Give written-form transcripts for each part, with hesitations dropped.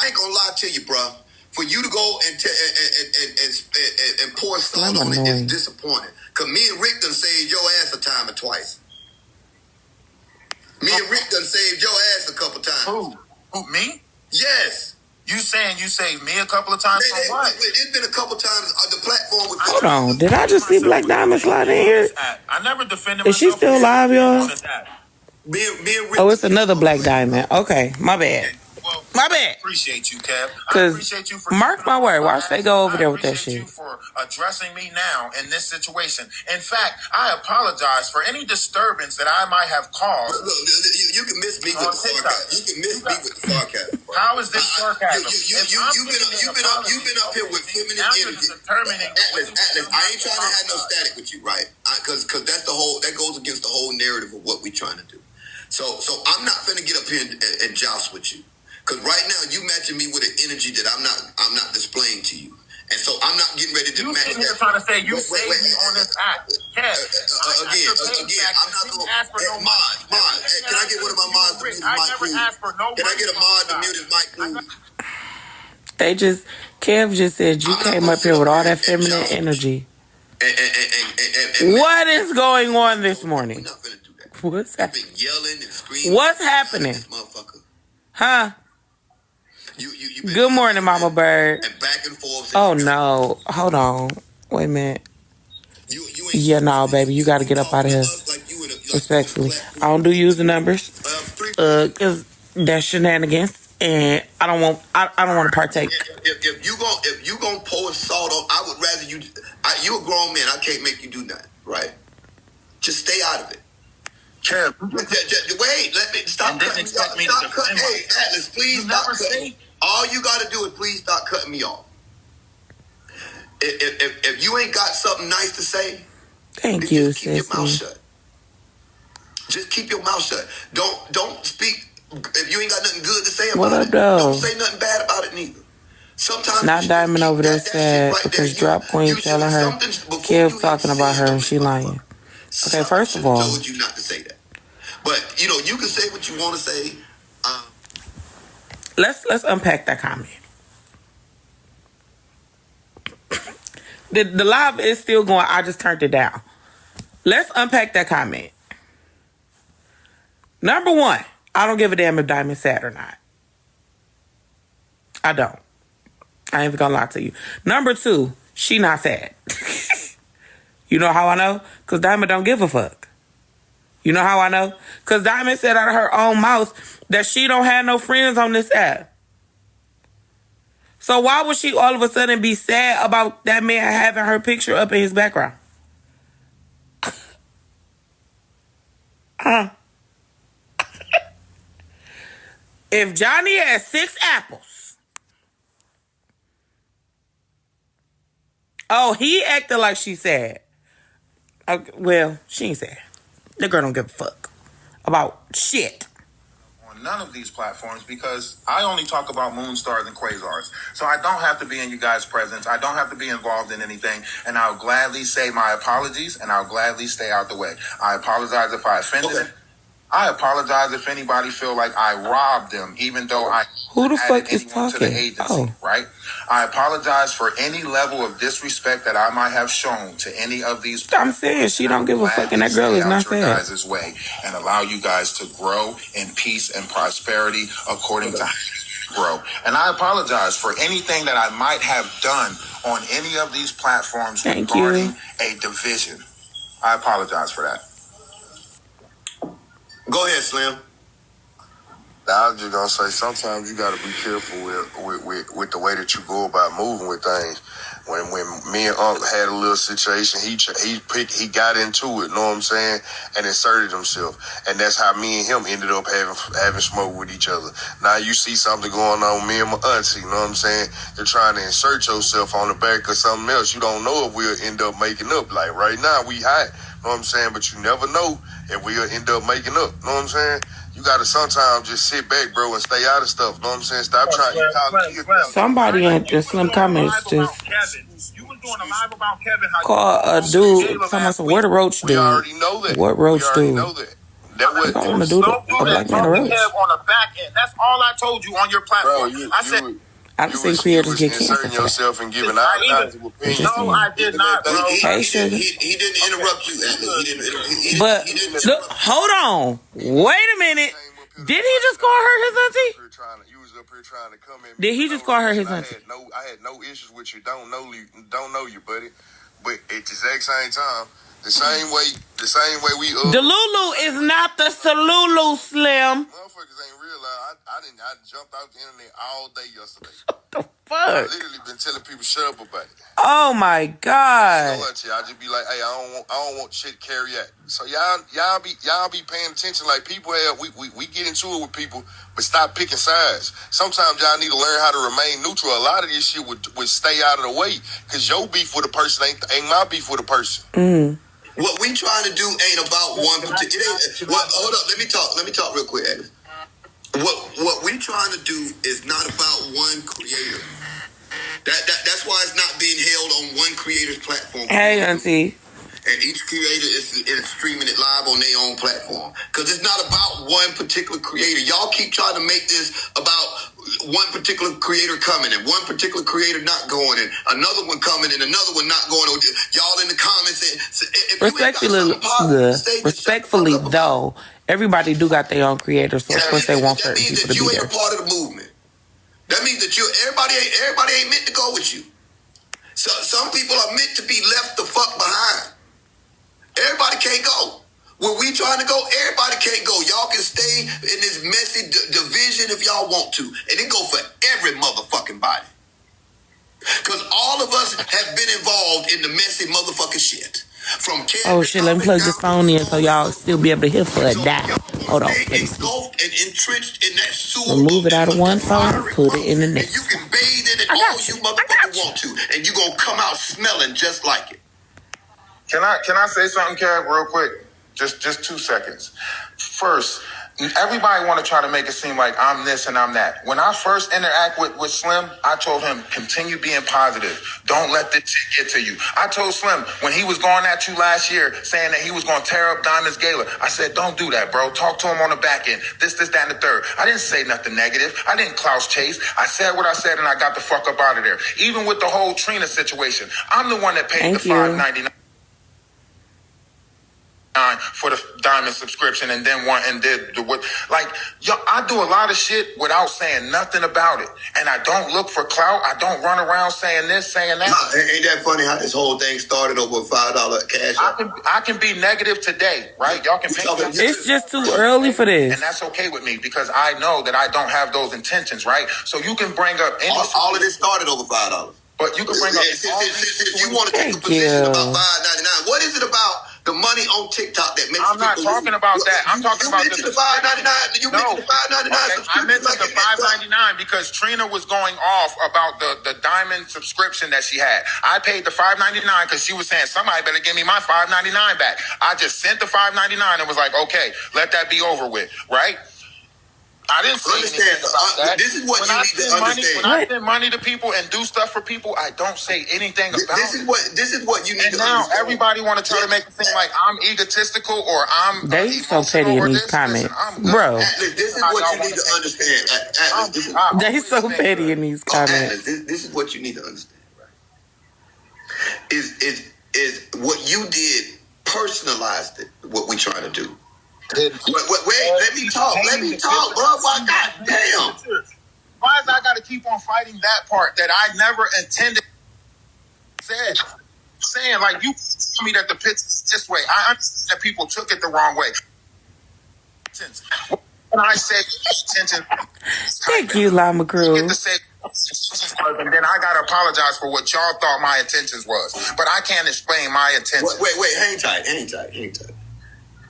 ain't gonna lie to you, bro. For you to go and pour salt on it is disappointing. Cause me and Rick done saved your ass a time or twice. Me and Rick done saved your ass a couple times. Who, me? Yes. You saying you saved me a couple of times? It's been a couple times on the platform. Hold on. Did I just see Black Diamond slide in here? I never defended myself. Is she still alive, y'all? Me and Rick, oh, it's another Black Diamond. Okay, my bad. Well, my bad. Appreciate you, Kev. Because mark my word, watch they go over there with that shit. I appreciate you for addressing me now in this situation. In fact, I apologize for any disturbance that I might have caused. Look, you can miss me with the sarcasm. You can miss me with the sarcasm. How is this sarcasm? You've been up here with feminine energy. Atlas, I ain't trying to have no static with you, right? Because that goes against the whole narrative of what we trying to do. So I'm not finna get up here and joust with you. Because right now you matching me with an energy that I'm not displaying to you, and so I'm not getting ready to match that. You're trying to say you saved me on this act. Again, I'm not going to mod. Can I get one of my mods to mute his mic, please? Can I get a mod to mute his mic, please? Kev just said you came up here with all that feminine energy. What is going on this morning? What's happening? What's happening? Huh? Good morning, Mama Bird. And back and forth. Oh no. Hold on. Wait a minute. Yeah, no, baby. You gotta get up out of here. Respectfully. I don't do user numbers. Cause that's shenanigans. And I don't want to partake. If you gonna pour salt on, I would rather you a grown man. I can't make you do that, right? Just stay out of it. Wait, let me stop cutting me off. Hey, Atlas, please stop cutting me. All you got to do is please stop cutting me off. If you ain't got something nice to say, thank you, just keep your mouth shut. Just keep your mouth shut. Don't speak. If you ain't got nothing good to say about it, don't say nothing bad about it neither. Sometimes not Diamond over there sad because Drop Queen telling her Kev talking about her and she lying. Okay, first of all, told you not to say that. But you can say what you want to say. Let's unpack that comment. The live is still going. I just turned it down. Let's unpack that comment. Number one, I don't give a damn if Diamond's sad or not. I don't. I ain't even gonna lie to you. Number two, she not sad. You know how I know? Because Diamond don't give a fuck. You know how I know? Because Diamond said out of her own mouth that she don't have no friends on this app. So why would she all of a sudden be sad about that man having her picture up in his background? If Johnny has 6 apples. Oh, he acted like she sad. Okay, well, she ain't sad. The girl don't give a fuck about shit. On none of these platforms because I only talk about moon stars and quasars. So I don't have to be in you guys' presence. I don't have to be involved in anything. And I'll gladly say my apologies and I'll gladly stay out the way. I apologize if I offended them. I apologize if anybody feel like I robbed them, even though I who the fuck is talking? To the agency, right? I apologize for any level of disrespect that I might have shown to any of these. I'm saying she don't give a fuck, and that girl is not sad. Guys' way and allow you guys to grow in peace and prosperity according to grow. And I apologize for anything that I might have done on any of these platforms regarding a division. I apologize for that. Go ahead, Slim. I was just gonna say sometimes you gotta be careful with the way that you go about moving with things. When me and Unc had a little situation, he got into it, know what I'm saying, and inserted himself, and that's how me and him ended up having smoke with each other. Now you see something going on with me and my auntie, you know what I'm saying? You're trying to insert yourself on the back of something else. You don't know if we'll end up making up. Like right now we hot, know what I'm saying, but you never know if we'll end up making up, know what I'm saying? You gotta sometimes just sit back, bro, and stay out of stuff. Know what I'm saying? Stop trying to somebody in the Slim comments just you was doing a live about Kevin. Call a dude. Someone said, "Where the roach dude?" We already know that. What roach dude? Know that. That If I what want to do Don't a do Black that. Man a Talking roast. Kev on the back end. That's all I told you on your platform. I said, I've seen creators get canceled inserting for that. yourself and giving all kinds of opinions. no, I did not, bro. Hey, sugar. He didn't interrupt you, Atlas. But look, hold on. Wait a minute. Did he just call her his auntie? You was up here trying to come in. Did he just call her his auntie? I had no issues with you. Don't know you, buddy. But at the exact same time, the same way we The Lulu is not the Salulu, Slim. motherfuckers ain't realize I jumped out the internet all day yesterday. The I fuck? literally been telling people shut up about it. Oh my I God. just be like, hey, I don't want shit to carry out. So y'all be paying attention. Like people have, we get into it with people, but stop picking sides. Sometimes y'all need to learn how to remain neutral. A lot of this shit would stay out of the way, cause your beef with a person ain't my beef with a person. Mm. What we trying to do ain't about one particular. Hold up, let me talk real quick, Atlas. What we trying to do is not about one creator. That's why it's not being held on one creator's platform. Hey, auntie. And each creator is streaming it live on their own platform. Because it's not about one particular creator. Y'all keep trying to make this about one particular creator coming and one particular creator not going and another one coming and another one not going. Y'all in the comments. Respectfully, though, everybody do got their own creator, so of course they want certain people to be there. That means that you ain't a part of the movement. That means that everybody ain't meant to go with you. So some people are meant to be left the fuck behind. Everybody can't go. Where we trying to go, everybody can't go. Y'all can stay in this messy division if y'all want to. And it go for every motherfucking body. Because all of us have been involved in the messy motherfucking shit. From oh shit, let me plug this phone in so y'all still be able to hear for a dime. Hold on. Engulfed and entrenched in that sewer. Remove it out of one phone, put it in the next. And you can bathe in it all you motherfuckers want to. And you gonna come out smelling just like it. Can I say something, Kev, real quick? Just 2 seconds. First, everybody want to try to make it seem like I'm this and I'm that. When I first interact with Slim, I told him, continue being positive. Don't let this shit get to you. I told Slim, when he was going at you last year, saying that he was going to tear up Diamond's Gala, I said, don't do that, bro. Talk to him on the back end. This, that, and the third. I didn't say nothing negative. I didn't clout chase. I said what I said, and I got the fuck up out of there. Even with the whole Trina situation, I'm the one that paid the $5.99 for the Diamond subscription and then did the what, like, yo, I do a lot of shit without saying nothing about it, and I don't look for clout. I don't run around saying this, saying that. Ain't that funny how this whole thing started over $5 cash? I can be negative today, right? Y'all can paint me. It's just too early for this, and that's okay with me because I know that I don't have those intentions, right? So you can bring up any. All of this started over $5. But you can bring up. Since you want to take a position about $5.99, what is it about the money on TikTok that makes I'm not talking about that. I'm talking about the $5.99. You mentioned the $5.99. I mentioned the $5.99 because Trina was going off about the Diamond subscription that she had. I paid the $5.99 because she was saying somebody better give me my $5.99 back. I just sent the $5.99 and was like, okay, let that be over with, right? I didn't say anything about that. This is what you need to understand. When I send money to people and do stuff for people, I don't say anything about it. This is what you need to now understand. Everybody want to try to make it seem like I'm egotistical or I'm. They so petty in these comments, bro. Atlas, this is what you need to understand. Atlas, They so petty in these comments. Atlas, this is what you need to understand. Right? Is what you did personalized it? What we trying to do? Wait, let me talk, bro. God damn. Why is I got to keep on fighting that part that I never intended? Saying like you told me that the pitch is this way. I understand that people took it the wrong way. When I said intention, Thank you, Llama Crew. and then I gotta apologize for what y'all thought my intentions was, but I can't explain my intentions. Wait, hang tight.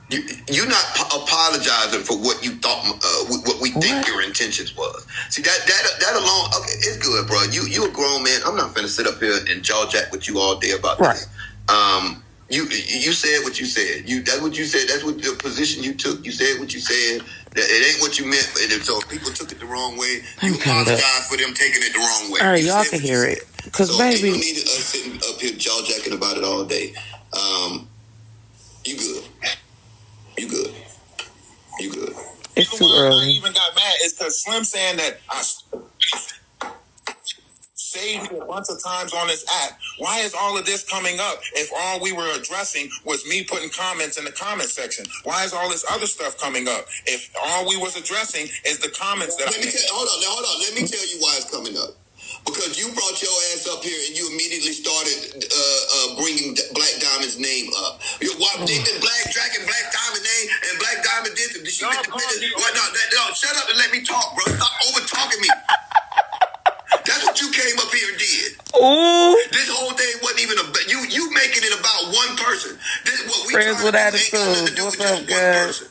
You're not apologizing for what you thought, what we think your intentions was. See that alone, okay, it's good, bro. You a grown man. I'm not finna sit up here and jaw jack with you all day about this. You said what you said. That's what you said. That's what the position you took. You said what you said. It ain't what you meant. And so if people took it the wrong way, you apologize for them taking it the wrong way. All right, y'all can hear it. Because, so baby, you don't need us sitting up here jaw jacking about it all day. You good. too early. I even got mad is because Slim saying that I saved me a bunch of times on this app. Why is all of this coming up if all we were addressing was me putting comments in the comment section? Why is all this other stuff coming up if all we was addressing is the comments that hold on. Let me tell you why it's coming up. Because you brought your ass up here and you immediately started bringing Black Diamond's name up. They did Black Diamond name and Black Diamond did it. Shut up and let me talk, bro. Stop over talking me. That's what you came up here and did. Ooh. This whole thing wasn't even you making it about one person. This what we friends with attitude. What's up, guys?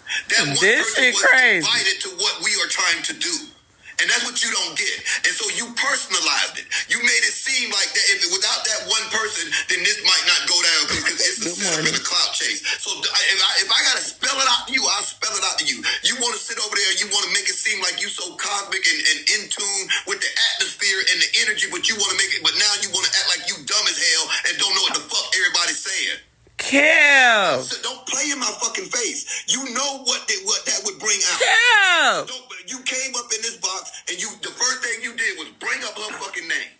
This shit crazy. Invited to what we are trying to do. And that's what you don't get. And so you personalized it. You made it seem like that if without that one person, then this might not go down because it's a setup and a clout chase. So if I got to spell it out to you, I'll spell it out to you. You want to sit over there, you want to make it seem like you so cosmic and in tune with the atmosphere and the energy, but you want to make it, but now you want to act like you dumb as hell and don't know what the fuck everybody's saying. Kev. So don't play in my fucking face. You know what that would bring out. Kev. So you came up in this box and the first thing you did was bring up her fucking name.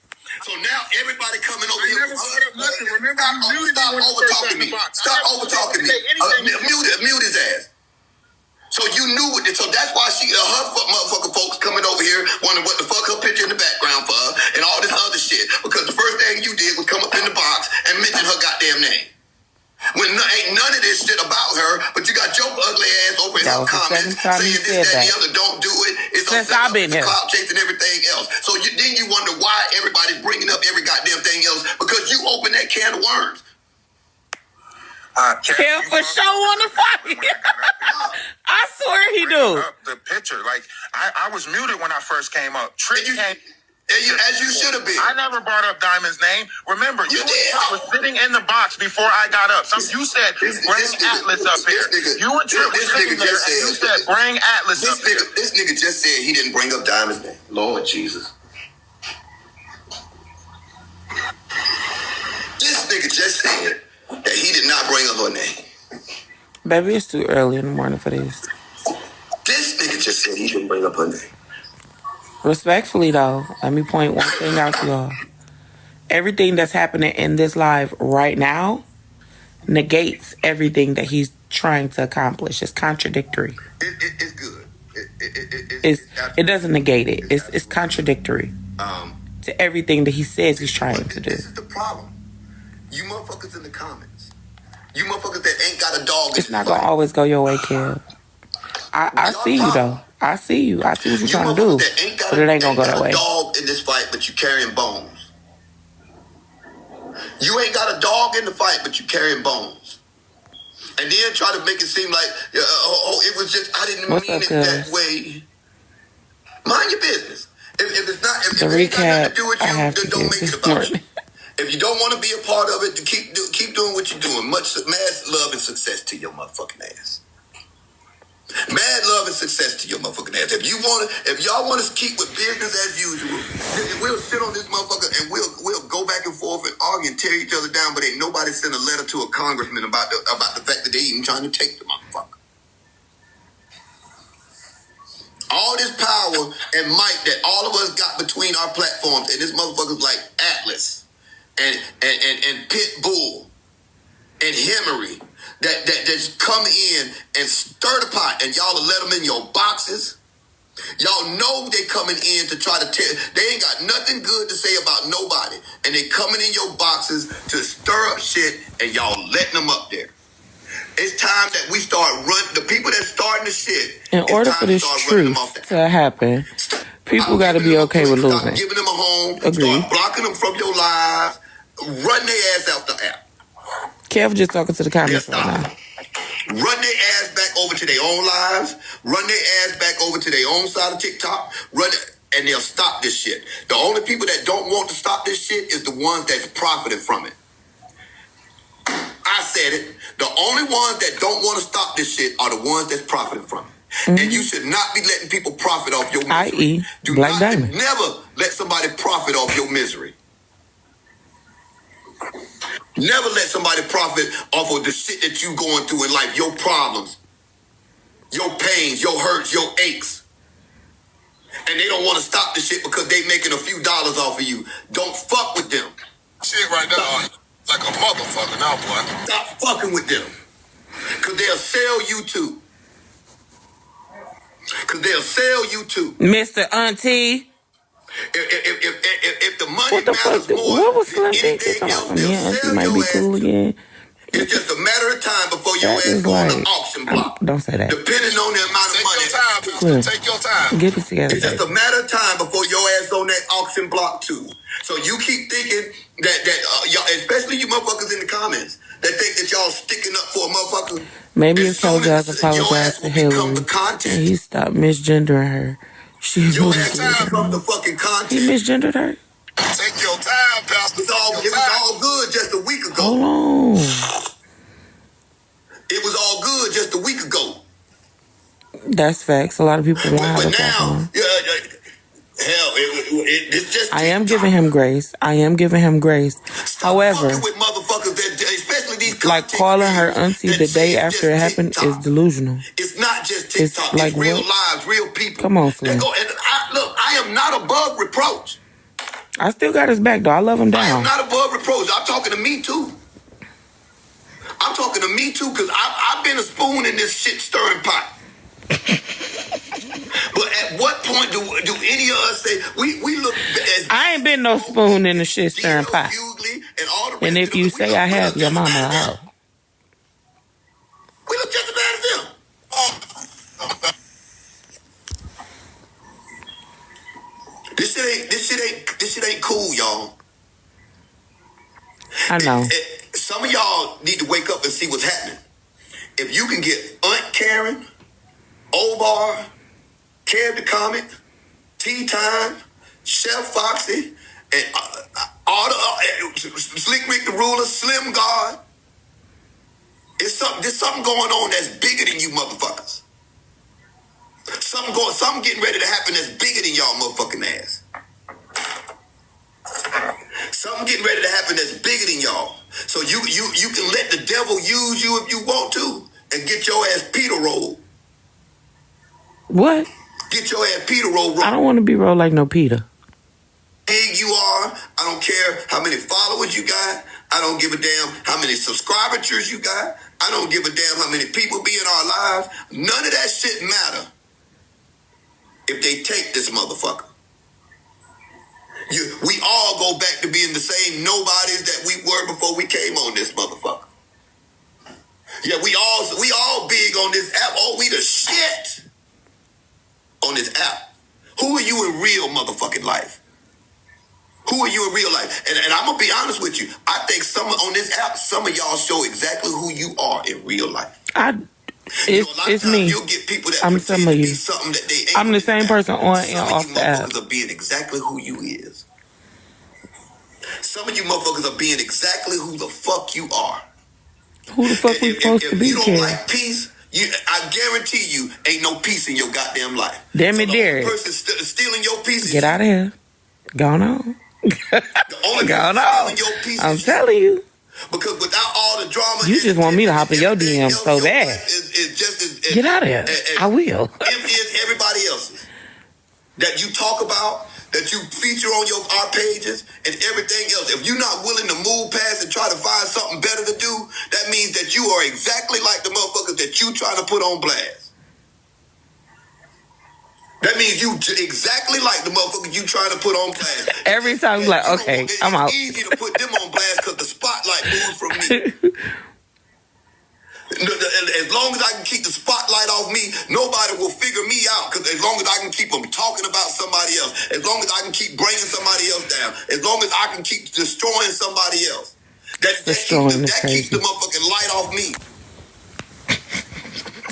So now everybody coming over here. Remember, stop over talking me. Stop over talking me. Mute his ass. So you knew what. So that's why her motherfucking folks coming over here wondering what the fuck her picture in the background for and all this other shit. Because the first thing you did was come up in the box and mention her goddamn name. When ain't none of this shit about her, but you got your ugly ass over in her comments saying this, that, and the other. Don't do it. It's since I've been here. Clout chase and everything else. So then you wonder why everybody's bringing up every goddamn thing else because you open that can of worms. Kev for sure on the fight. I swear he do. The picture, like I was muted when I first came up. Trick came. As you should have been. I never brought up Diamond's name. Remember, you was sitting in the box before I got up. You said, bring Atlas up here. You and Trip were sitting there, and you said, bring Atlas up here. This nigga just said he didn't bring up Diamond's name. Lord Jesus. This nigga just said that he did not bring up her name. Baby, it's too early in the morning for this. This nigga just said he didn't bring up her name. Respectfully, though, let me point one thing out to y'all. Everything that's happening in this live right now negates everything that he's trying to accomplish. It's contradictory. It's good. It doesn't negate it. It's contradictory to everything that he says he's trying to do. This is the problem. You motherfuckers in the comments. You motherfuckers that ain't got a dog. It's not going to always go your way, Kev. I see you, though. I see you. I see what you're trying to do. But it ain't going to go that way. You ain't got a dog in this fight, but you carrying bones. You ain't got a dog in the fight, but you carrying bones. And then try to make it seem like, it was just, I didn't mean it that way. Mind your business. If it's not, if it ain't got nothing to do with you, then don't make it about you. If you don't want to be a part of it, keep doing what you're doing. Much mad love and success to your motherfucking ass. Mad love and success to your motherfucking ass. If y'all want to keep with business as usual, then we'll sit on this motherfucker and we'll go back and forth and argue and tear each other down. But ain't nobody sent a letter to a congressman about the fact that they even trying to take the motherfucker. All this power and might that all of us got between our platforms and this motherfucker's like Atlas and Pitbull and Hemery that just come in and stir the pot and y'all will let them in your boxes. Y'all know they coming in to try to tear. They ain't got nothing good to say about nobody. And they coming in your boxes to stir up shit and y'all letting them up there. It's time that we start running. The people that's starting the shit. In order for this truth to happen, people got to be okay with losing. Start giving them a home. Agree. Start blocking them from your lives. Run their ass out the app. Kev just talking to the comments right now. Run their ass back over to their own lives. Run their ass back over to their own side of TikTok. And they'll stop this shit. The only people that don't want to stop this shit is the ones that's profiting from it. I said it. The only ones that don't want to stop this shit are the ones that's profiting from it. Mm-hmm. And you should not be letting people profit off your misery. I.e. Black Diamond. Never let somebody profit off your misery. Never let somebody profit off of the shit that you going through in life, your problems. your pains, your hurts, your aches. And they don't want to stop the shit because they making a few dollars off of you. Don't fuck with them. Shit right now, like a motherfucker now, boy. Stop fucking with them. Because they'll sell you too. Mr. Auntie. If the money What the matters fuck? more What was than Slim Dick anything else, talking they'll about? Auntie sell might your be ass cool too. again. It's just a matter of time before your That ass is go on like, the auction block. don't say that. Depending on the amount of money. Take your time, Slim. Take your time. Get it together, It's just baby. a matter of time before your ass on that auction block too. So you keep thinking that y'all, especially you motherfuckers in the comments, that think that y'all sticking up for a motherfucker. Maybe As if soon Kelly as does your apologize ass to will become Hillary the and content. he stopped misgendering her, she Your would ass will become the fucking He content. misgendered her? Take your time, Pastor. It was all good just a week ago. Hold on. It was all good just a week ago. That's facts. A lot of people won't have But a platform. now, hell, it's just. I am giving him grace. Stop However, fucking with motherfuckers that, especially these like content calling her creators auntie that the say day it's after it just happened TikTok. is delusional. It's not just It's TikTok. like It's real what? lives, real people. Come on, Slim. And I am not above reproach. I still got his back, though. I love him I am down. not above reproach. I'm talking to me too. Because I've been a spoon in this shit stirring pot. But at what point do any of us say we look as I ain't been no spoon in the shit stirring pot. Hughley and all the rest And of if them, you we say look I have, just your as mama bad a as them. hoe. We look just as bad as them. This shit ain't cool, y'all. I know. Some of y'all need to wake up and see what's happening. If you can get Aunt Karen, Obar, Kev the Comic, Tea Time, Chef Foxy, and all the Slick Rick the Ruler, Slim God. There's something going on that's bigger than you motherfuckers. Something getting ready to happen that's bigger than y'all motherfucking ass. Something getting ready to happen that's bigger than y'all. So you can let the devil use you if you want to and get your ass Peter rolled. What? Get your ass Peter rolled. I don't want to be rolled like no Peter. Big you are. I don't care how many followers you got. I don't give a damn how many subscribers you got. I don't give a damn how many people be in our lives. None of that shit matter if they take this motherfucker. We all go back to being the same nobodies that we were before we came on this motherfucker. Yeah, we all big on this app. Oh, we the shit on this app. Who are you in real motherfucking life? Who are you in real life? And I'm gonna be honest with you. I think on this app, some of y'all show exactly who you are in real life. It's me. You'll get people that I'm some of you. something that they ain't. I'm the same person on and off Some of the you app. motherfuckers are being exactly who you is. Some of you motherfuckers are being exactly who the fuck you are. Who the fuck we supposed to be, If you don't kid? like peace, I guarantee you ain't no peace in your goddamn life. Damn it, so Derek. The only person stealing your peace is Get out of here. Going on. The only Going person on. stealing your peace I'm is telling you. Because without all the drama, You just want me to hop in your DM so bad. It's just as Get out of here. I will. empty as everybody else's. That you talk about, that you feature on our pages and everything else. If you're not willing to move past and try to find something better to do, that means that you are exactly like the motherfuckers that you trying to put on blast. That means you exactly like the motherfuckers you trying to put on blast. Every time you're like, okay, I'm out. It's easy to put them on blast because the spotlight moves from me. As long as I can keep the spotlight off me, nobody will figure me out. Because as long as I can keep them talking about somebody else, as long as I can keep bringing somebody else down, as long as I can keep destroying somebody else, that keeps the motherfucking light off me.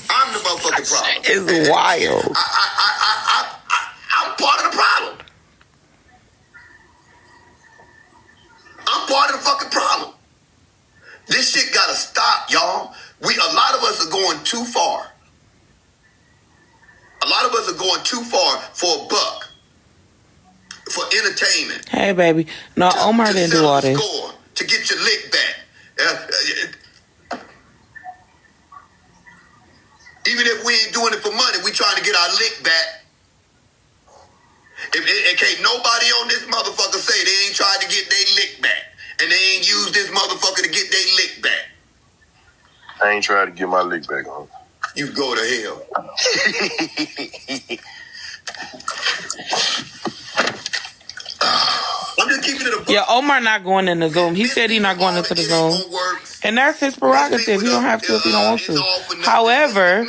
I'm the motherfucking problem. It's wild. I'm part of the problem. I'm part of the fucking problem. This shit gotta stop, y'all. A lot of us are going too far. A lot of us are going too far for a buck, for entertainment. Hey, baby. No, Omar didn't do all this. Score, to get your lick back. Even if we ain't doing doing it for money. We trying to get our lick back. If can't nobody on this motherfucker say they ain't tried to get their lick back. And they ain't used this motherfucker to get their lick back. I ain't trying to get my lick back on. You go to hell. I'm just keeping it a Yeah, Omar not going in the Zoom. He said he not going into the Zoom. And that's his prerogative. He don't have to if he don't want to. However,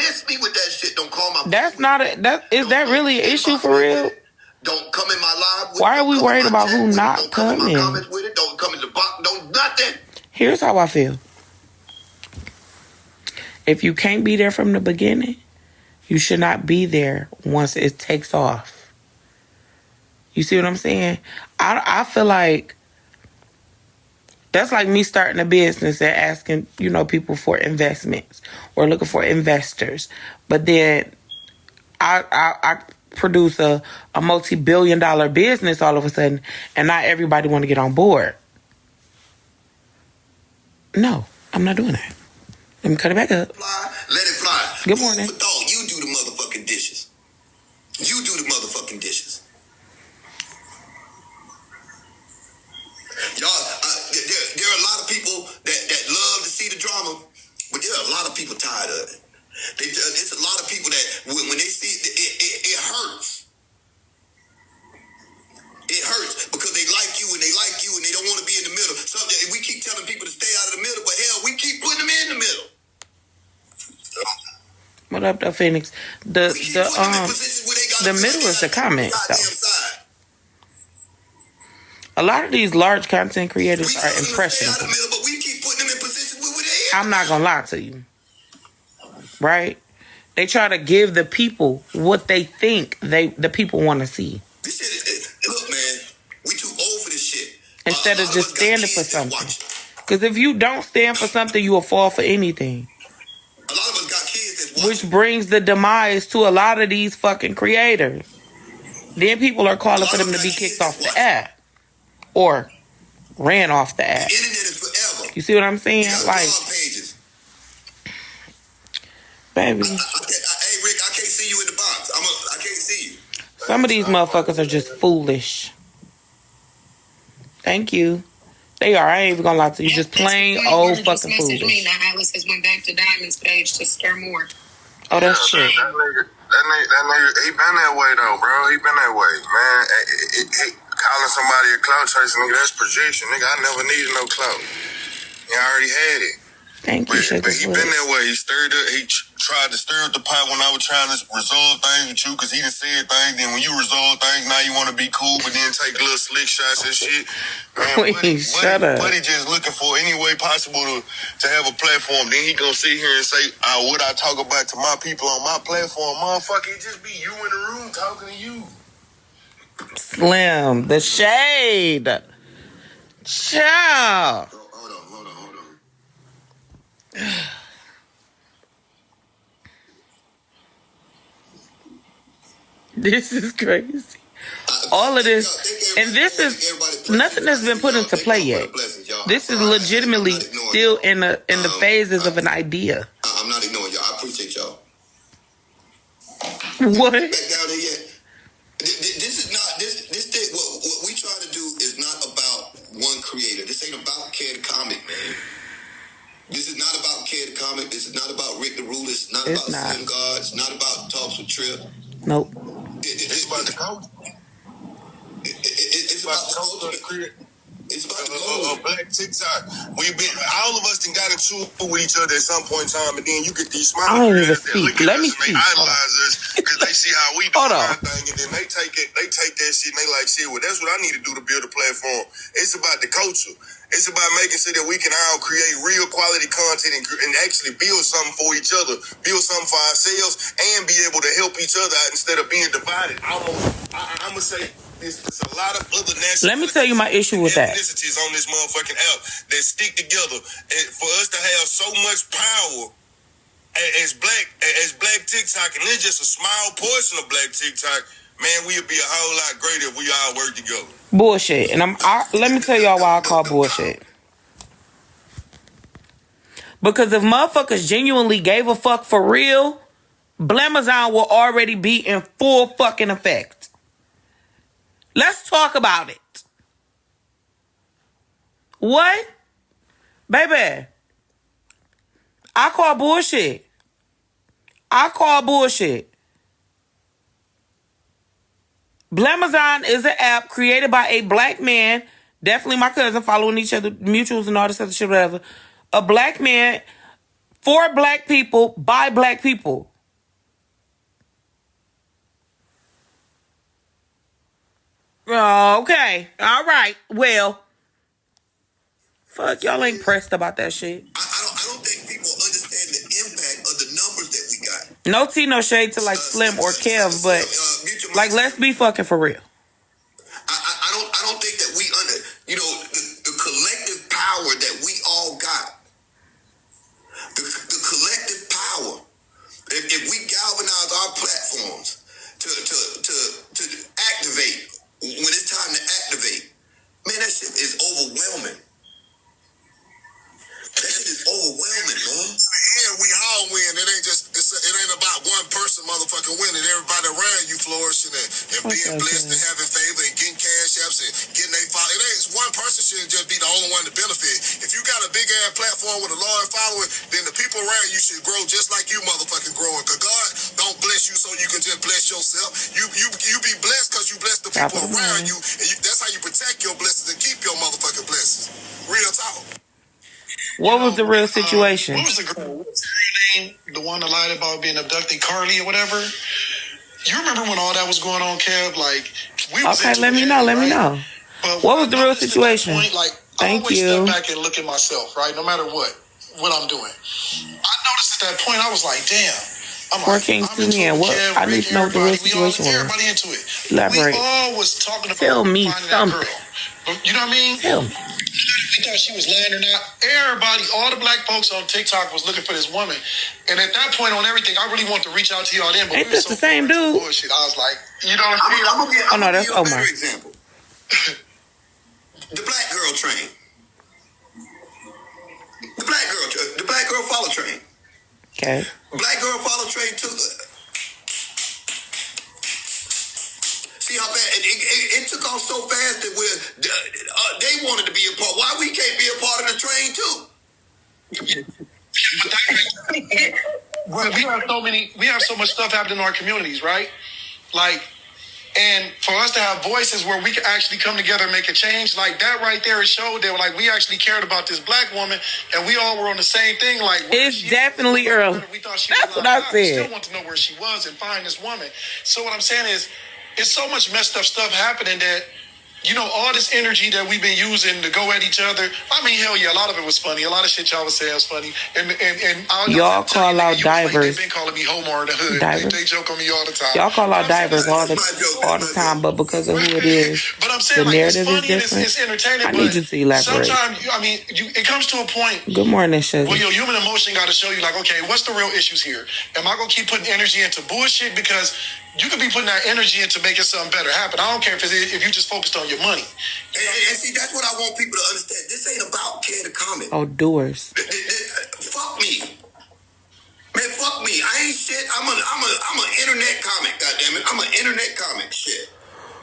that's not is that really an issue for real? Don't come in my live. Why are we worried about who not coming? Don't come in the box. Don't nothing. Here's how I feel. If you can't be there from the beginning, you should not be there once it takes off. You see what I'm saying? I feel like that's like me starting a business and asking, people for investments or looking for investors. But then I produce a multi-billion-dollar business all of a sudden, and not everybody want to get on board. No, I'm not doing that. Let me cut it back up. Let it fly. Good morning. You do the motherfucking dishes. You do the motherfucking dishes. Y'all, there are a lot of people that love to see the drama, but there are a lot of people tired of it. It's a lot of people that when they see it hurts. It hurts because they like you and they don't want to be in the middle. So we keep telling people to stay out of the middle, but hell, we keep putting them in the middle. What up, though, Phoenix? The middle is the comments, though. A lot of these large content creators are impressionable. I'm not gonna lie to you. Right? They try to give the people what they think the people want to see. This shit, look, man, we too old for this shit. Instead of just standing for something. Because if you don't stand for something, you will fall for anything. A lot of us got kids that's which brings the demise to a lot of these fucking creators. Then people are calling for them to be kicked off the app. Or ran off the app. The internet is forever. You see what I'm saying? Like, baby. Hey, Rick, I can't see you in the box. I can't see you. Some of these motherfuckers are just foolish. Thank you. They are. I ain't even gonna lie to you. Just plain old fucking foolish. Me that Atlas has went back to Diamond's page to stir more. Oh, that's true. That nigga, he been that way though, bro. He been that way, man. Calling somebody a clout chaser, nigga, that's projection, nigga. I never needed no clout. I already had it. Thank you, but he been that way. He stirred up. He tried to stir up the pot when I was trying to resolve things with you, because he done said things. Then when you resolve things, now you want to be cool, but then take little slick shots and shit. Man, shut up. Buddy just looking for any way possible to have a platform. Then he gonna sit here and say, what I talk about to my people on my platform, motherfucker, it just be you in the room talking to you. Slim, the shade. Ciao. Hold on. This is crazy. All of this, and this is nothing has been put into play yet. This is legitimately still in the phases of an idea. I'm not ignoring y'all. I appreciate y'all. What? Back down here yet. This is not this thing. What we try to do is not about one creator. This ain't about KayDubbTho, man. This is not about KayDubbTho. This is not about Rick the Ruler. It's not about Slim God. It's not about Talks with Trip. Nope. It's about the culture. It's about the culture. It's about the Black TikTok. All of us got into it with each other at some point in time, and then you get these smart I don't even that speak. look at Let me us and speak. they idolize us because they see how we do Hold our on. thing, and then they take that shit and they like, shit, well, that's what I need to do to build a platform. It's about the culture. It's about making sure that we can all create real quality content and actually build something for each other, build something for ourselves, and be able to help each other out instead of being divided. I'm going to say there's a lot of other national. Let me tell you my issue with that. Ethnicities on this motherfucking app that stick together. And for us to have so much power as black TikTok, and it's just a small portion of black TikTok, man, we'd be a whole lot greater if we all work together. Bullshit. And let me tell y'all why I call bullshit. Because if motherfuckers genuinely gave a fuck for real, Blemazon will already be in full fucking effect. Let's talk about it. What? Baby, I call bullshit. Blemazon is an app created by a black man, definitely my cousin, following each other, mutuals and all this other shit, whatever. A black man for black people by black people. Okay. All right. Well, fuck, y'all ain't pressed about that shit. I don't think people understand the impact of the numbers that we got. No tea, no shade to like Slim or Kev, but like, let's be fucking for real. I don't think that we the collective power that we all got. The collective power. If we galvanize our platforms to activate when it's time to activate, man, that shit is overwhelming. That shit is overwhelming, man. Yeah, we all win. It ain't about one person motherfucking winning. Everybody around you flourishing and being blessed and having favor and getting cash apps and getting they follow. It ain't one person shouldn't just be the only one to benefit. If you got a big ass platform with a large following, then the people around you should grow just like you motherfucking growing. Cause God don't bless you so you can just bless yourself. You be blessed cause you bless the people around you, and that's how you protect your blessings and keep your motherfucking blessings. Real talk. What was the real situation? What was the girl? What's her name? The one that lied about being abducted, Carly or whatever. You remember when all that was going on, Kev? Like, we was okay, let me know. But what was the real situation? Point, like, Thank I always you. step back and look at myself, right? No matter what I'm doing. I noticed at that point, I was like, damn. Four Kings to me, and what? I need to know what the real situation was. Everybody into it. Elaborate. We all was talking about Tell me something. You know what I mean? Tell me. We thought she was lying or not. Everybody, all the black folks on TikTok was looking for this woman. And at that point on everything, I really wanted to reach out to y'all then. But ain't this the same dude? Bullshit. I was like, you know what I mean? I'm gonna that's give you a Omar. better example. The black girl train. The black girl follow train. Okay. Black girl follow train took. See how fast it took off so fast that they wanted to be a part. Why we can't be a part of the train too? we have so much stuff happening in our communities, right? Like, and for us to have voices where we can actually come together and make a change, like that right there, it showed that like we actually cared about this black woman, and we all were on the same thing. Like, it's definitely early. We thought she That's was what I alive. We said. still want to know where she was and find this woman. So what I'm saying is, it's so much messed up stuff happening that, you know, all this energy that we've been using to go at each other. I mean, hell yeah, a lot of it was funny. A lot of shit y'all was saying was funny. And y'all call out divers. They've been calling me homo in the hood. They joke on me all the time. Y'all call out divers all the time, but because of who it is, but I'm saying, the narrative is different. It's entertaining. I need you to elaborate. Sometimes, it comes to a point. Good morning, Sugar. Well, your human emotion got to show you, like, okay, what's the real issues here? Am I gonna keep putting energy into bullshit because you could be putting that energy into making something better happen? I don't care if you just focused on your money. And see, that's what I want people to understand. This ain't about care to comment. Oh, doers. Fuck me. Man, fuck me. I ain't shit. I'm an internet comic, goddammit. I'm an internet comic, shit.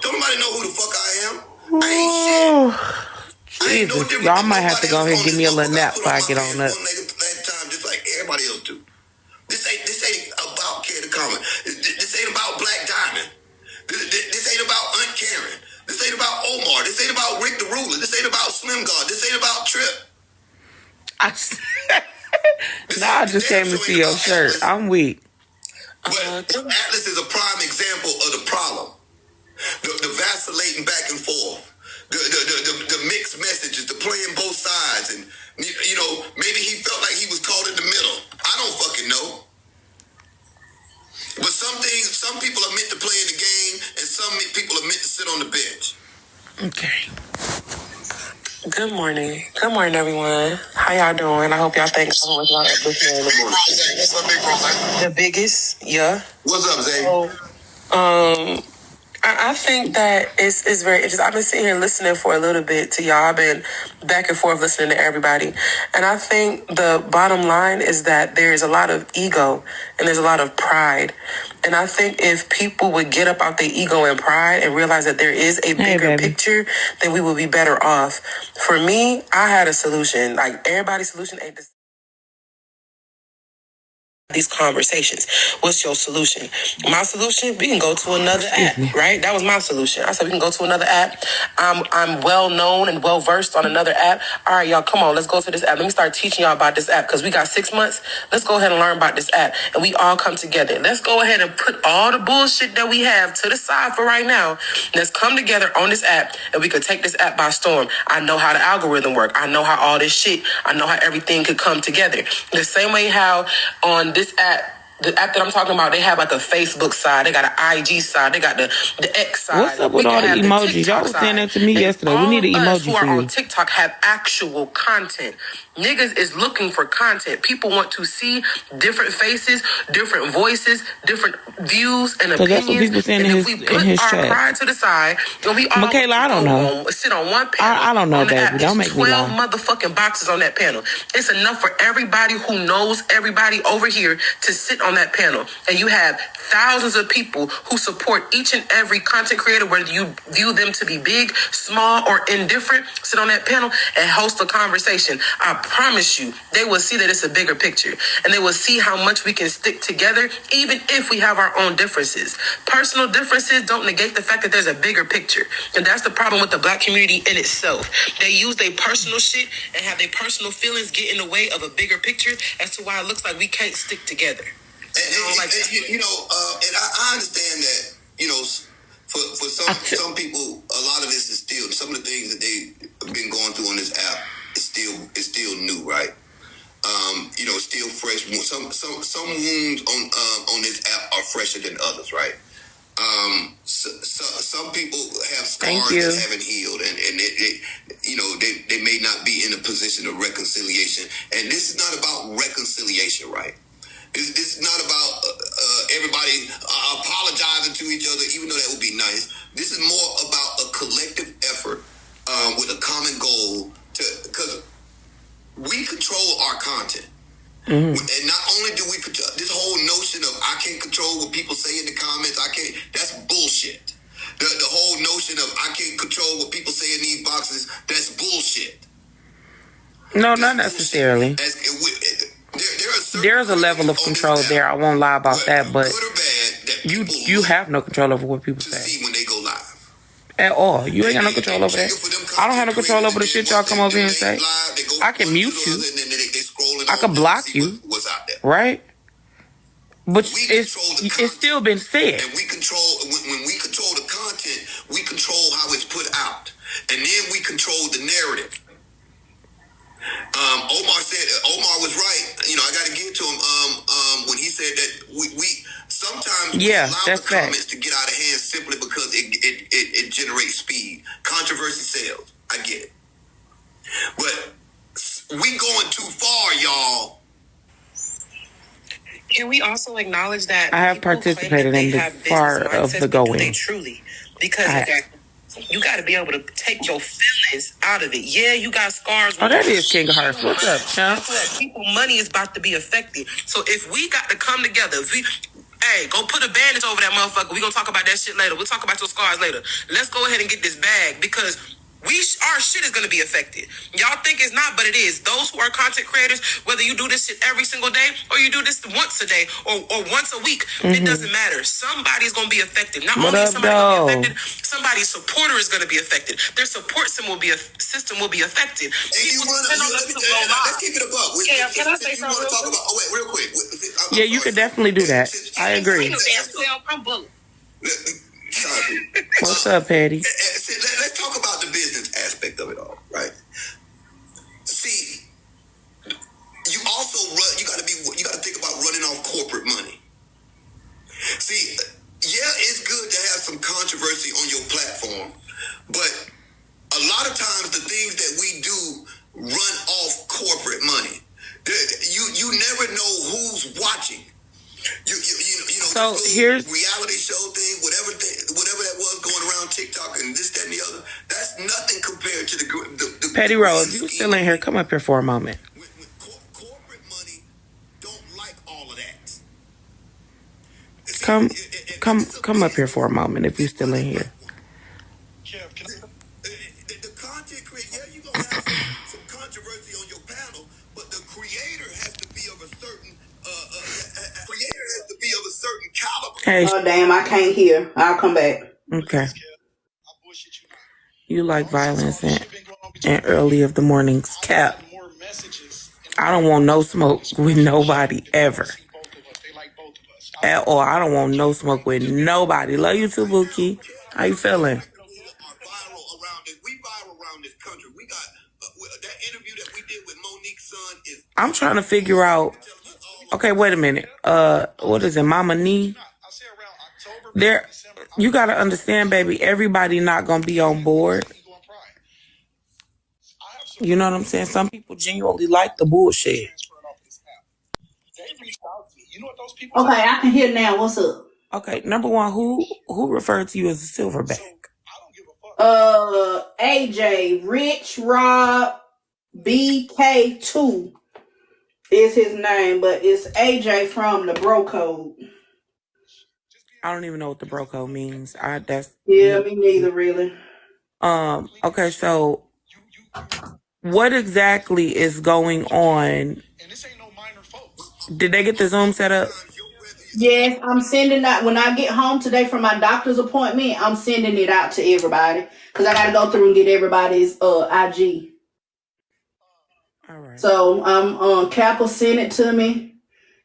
Don't nobody know who the fuck I am. I ain't shit. Jesus, y'all might have to go ahead and give me a little nap before I get on up. Last time, just like everybody else do. This ain't about care to comment. This ain't about Black Diamond. This ain't about Aunt Karen. This ain't about Omar. This ain't about Rick the Ruler. This ain't about Slim God. This ain't about Trip. I just came to see your shirt. I'm weak. But Atlas is a prime example of the problem. The vacillating back and forth. The mixed messages, the playing both sides. And, you know, maybe he felt like he was caught in the middle. I don't fucking know. But some people are meant to play in the game, and some people are meant to sit on the bench. Okay. Good morning. Good morning, everyone. How y'all doing? I hope y'all think so much about this morning. What's up, Big Rose? The biggest, yeah. What's up, Zay? So, I think that it's very interesting. I've been sitting here listening for a little bit to y'all. I've been back and forth listening to everybody. And I think the bottom line is that there's a lot of ego and there's a lot of pride. And I think if people would get up out their ego and pride and realize that there is a bigger picture, then we will be better off. For me, I had a solution. Like, everybody's solution ain't the these conversations. What's your solution? My solution, we can go to another app, right? That was my solution. I said we can go to another app. I'm well known and well versed on another app. All right, y'all, come on, let's go to this app. Let me start teaching y'all about this app because we got 6 months. Let's go ahead and learn about this app, and we all come together. Let's go ahead and put all the bullshit that we have to the side for right now. Let's come together on this app, and we could take this app by storm. I know how the algorithm work. I know how all this shit. I know how everything could come together. The same way how on this app, the app that I'm talking about, they have like a Facebook side, they got an IG side, they got the X side. What's up with all the emojis? Y'all was saying that to me yesterday. We need an emoji who are for you. on TikTok have actual content. Niggas is looking for content. People want to see different faces, different voices, different views and opinions. That's what people saying and if we put our pride to the side, then we all Michaela, I don't know. Sit on one panel. I don't know, baby. Don't make me lie. 12 motherfucking boxes on that panel. It's enough for everybody who knows everybody over here to sit on that panel. And you have thousands of people who support each and every content creator, whether you view them to be big, small, or indifferent. Sit on that panel and host a conversation. I promise you, they will see that it's a bigger picture. And they will see how much we can stick together, even if we have our own differences. Personal differences don't negate the fact that there's a bigger picture. And that's the problem with the Black community in itself. They use their personal shit and have their personal feelings get in the way of a bigger picture as to why it looks like we can't stick together. And I understand that, for some people, a lot of this is still, some of the things that they've been going through on this app is still new, right? Still fresh. Some wounds on this app are fresher than others, right? Some people have scars that haven't healed, and they may not be in a position of reconciliation. And this is not about reconciliation, right? It's not about everybody apologizing to each other, even though that would be nice. This is more about a collective effort with a common goal, because we control our content. Mm-hmm. And not only do we control this whole notion of I can't control what people say in the comments, that's bullshit. The whole notion of I can't control what people say in these boxes, that's bullshit. No, not necessarily. There's a level of control there. I won't lie about that, but you have no control over what people say. See when they go live. At all. You ain't got no control over that. I don't have no control over the shit y'all come over here and say. I can mute you. I can block you. Right? But it's still been said. And we control, when we control the content, we control how it's put out. And then we control the narrative. Omar was right. I got to give to him when he said that we sometimes allow the comments to get out of hand simply because it generates speed. Controversy sells. I get it. But we going too far, y'all. Can we also acknowledge that I have participated in the far of the going? Truly, because of that. You got to be able to take your feelings out of it. Yeah, you got scars. Oh, that is King of Hearts. What's up, champ? People, money is about to be affected. So if we got to come together, go put a bandage over that motherfucker. We gonna talk about that shit later. We'll talk about your scars later. Let's go ahead and get this bag because our shit is gonna be affected. Y'all think it's not, but it is. Those who are content creators, whether you do this shit every single day or you do this once a day or once a week, it doesn't matter. Somebody's gonna be affected. Not only is somebody gonna be affected, somebody's supporter is gonna be affected. Their support system will be affected. Let's keep it above. Can I say something? Real quick. Yeah, you could definitely do that. I agree. What's up, Patty? Let's talk about the business aspect of it all, right? See, you got to think about running off corporate money. See, it's good to have some controversy on your platform, but a lot of times the things that we do run off corporate money. You never know who's watching. So here's reality show whatever that was going around TikTok and this, that, and the other. That's nothing compared to the Petty Rose. You still in here? Come up here for a moment. Corporate money don't like all of that. Come up here for a moment if you still in here. The content creator, you're gonna have some controversy on your panel, but the creator has to be of a certain caliber. Hey. Oh damn, I can't hear. I'll come back. Okay. You like violence and early of the mornings. Cap. I don't want no smoke with nobody ever. At all. I don't want no smoke with nobody. Love you too, Bookie. How you feeling? We viral around this country. We got that interview that we did with Monique's son is. I'm trying to figure out. Okay, wait a minute. What is it, Mama Nee? There, you gotta understand, baby. Everybody not gonna be on board. You know what I'm saying? Some people genuinely like the bullshit. Okay, I can hear now. What's up? Okay, number one, who referred to you as a silverback? AJ, Rich Rob BK2 is his name, but it's AJ from the Bro Code. I don't even know what the bro code means. Yeah, me neither, really. Okay, so what exactly is going on? Did they get the Zoom set up? Yes, I'm sending that when I get home today from my doctor's appointment. I'm sending it out to everybody because I got to go through and get everybody's IG. All right. So Cap will send it to me,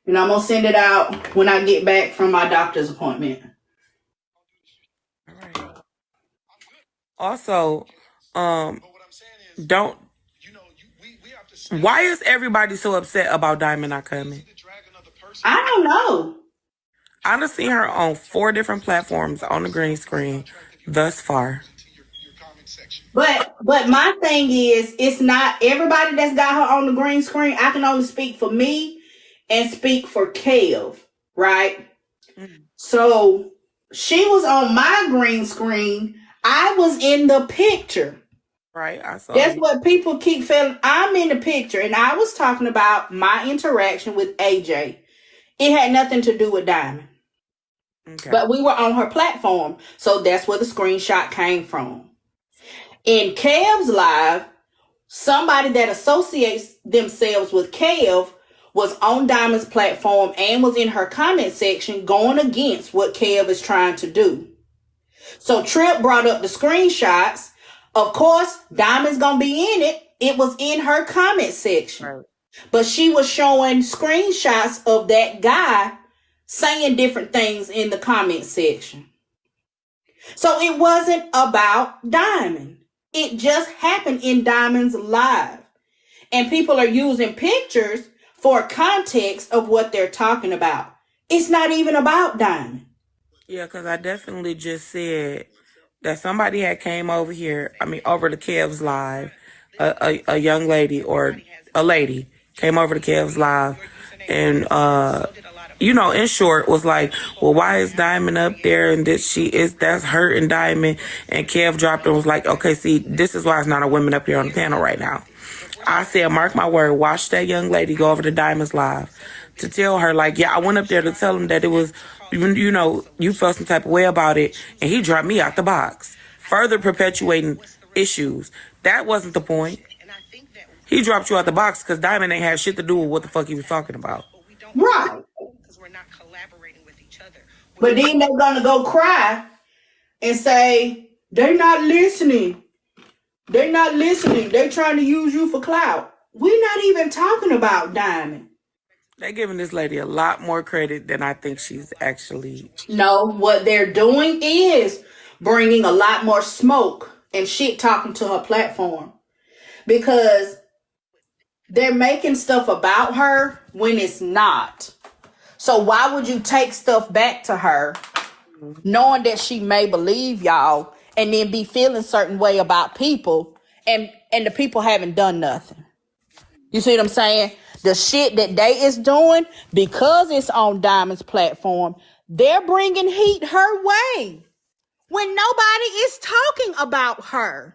and I'm gonna send it out when I get back from my doctor's appointment. All right. Also, don't. Why is everybody so upset about Diamond not coming? I don't know. I done seen her on 4 different platforms on the green screen thus far. But my thing is, it's not everybody that's got her on the green screen. I can only speak for me and speak for Kev, right? Mm-hmm. So she was on my green screen. I was in the picture. Right, I saw. That's what people keep feeling. I'm in the picture, and I was talking about my interaction with AJ. It had nothing to do with Diamond. Okay. But we were on her platform, so that's where the screenshot came from. In Kev's live, somebody that associates themselves with Kev was on Diamond's platform and was in her comment section going against what Kev is trying to do. So Trip brought up the screenshots. Of course, Diamond's gonna be in it. It was in her comment section. Right. But she was showing screenshots of that guy saying different things in the comment section. So it wasn't about Diamond. It just happened in Diamond's live. And people are using pictures for context of what they're talking about. It's not even about Diamond. Yeah, because I definitely just said that somebody had came over here, over to Kev's live, a young lady or a lady came over to Kev's live and, in short was like, well, why is Diamond up there? And that's hurting Diamond. And Kev dropped and was like, okay, see, this is why it's not a women up here on the panel right now. I said, mark my word, watch that young lady go over to Diamond's live to tell her, like, yeah, I went up there to tell him that it was, you felt some type of way about it, and he dropped me out the box, further perpetuating issues. That wasn't the point. He dropped you out the box because Diamond ain't had shit to do with what the fuck he was talking about. Right. But then they're gonna go cry and say, they're not listening. They're not listening. They're trying to use you for clout. We're not even talking about Diamond. They're giving this lady a lot more credit than I think she's actually. No, what they're doing is bringing a lot more smoke and shit talking to her platform. Because they're making stuff about her when it's not. So why would you take stuff back to her knowing that she may believe y'all and then be feeling certain way about people and the people haven't done nothing? You see what I'm saying? the shit that they is doing, because it's on Diamond's platform, they're bringing heat her way when nobody is talking about her.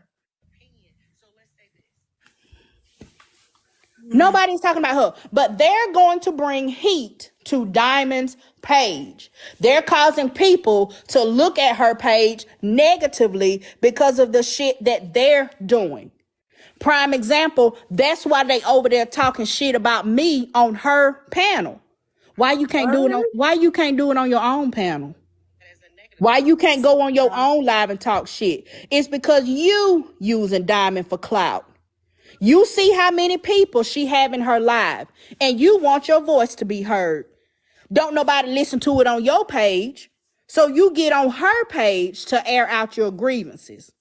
Nobody's talking about her, but they're going to bring heat to Diamond's page. They're causing people to look at her page negatively because of the shit that they're doing. Prime example, that's why they over there talking shit about me on her panel. Why you can't do it on your own panel? Why you can't go on your own live and talk shit? It's because you using Diamond for clout. You see how many people she have in her live, and you want your voice to be heard. Don't nobody listen to it on your page, so you get on her page to air out your grievances.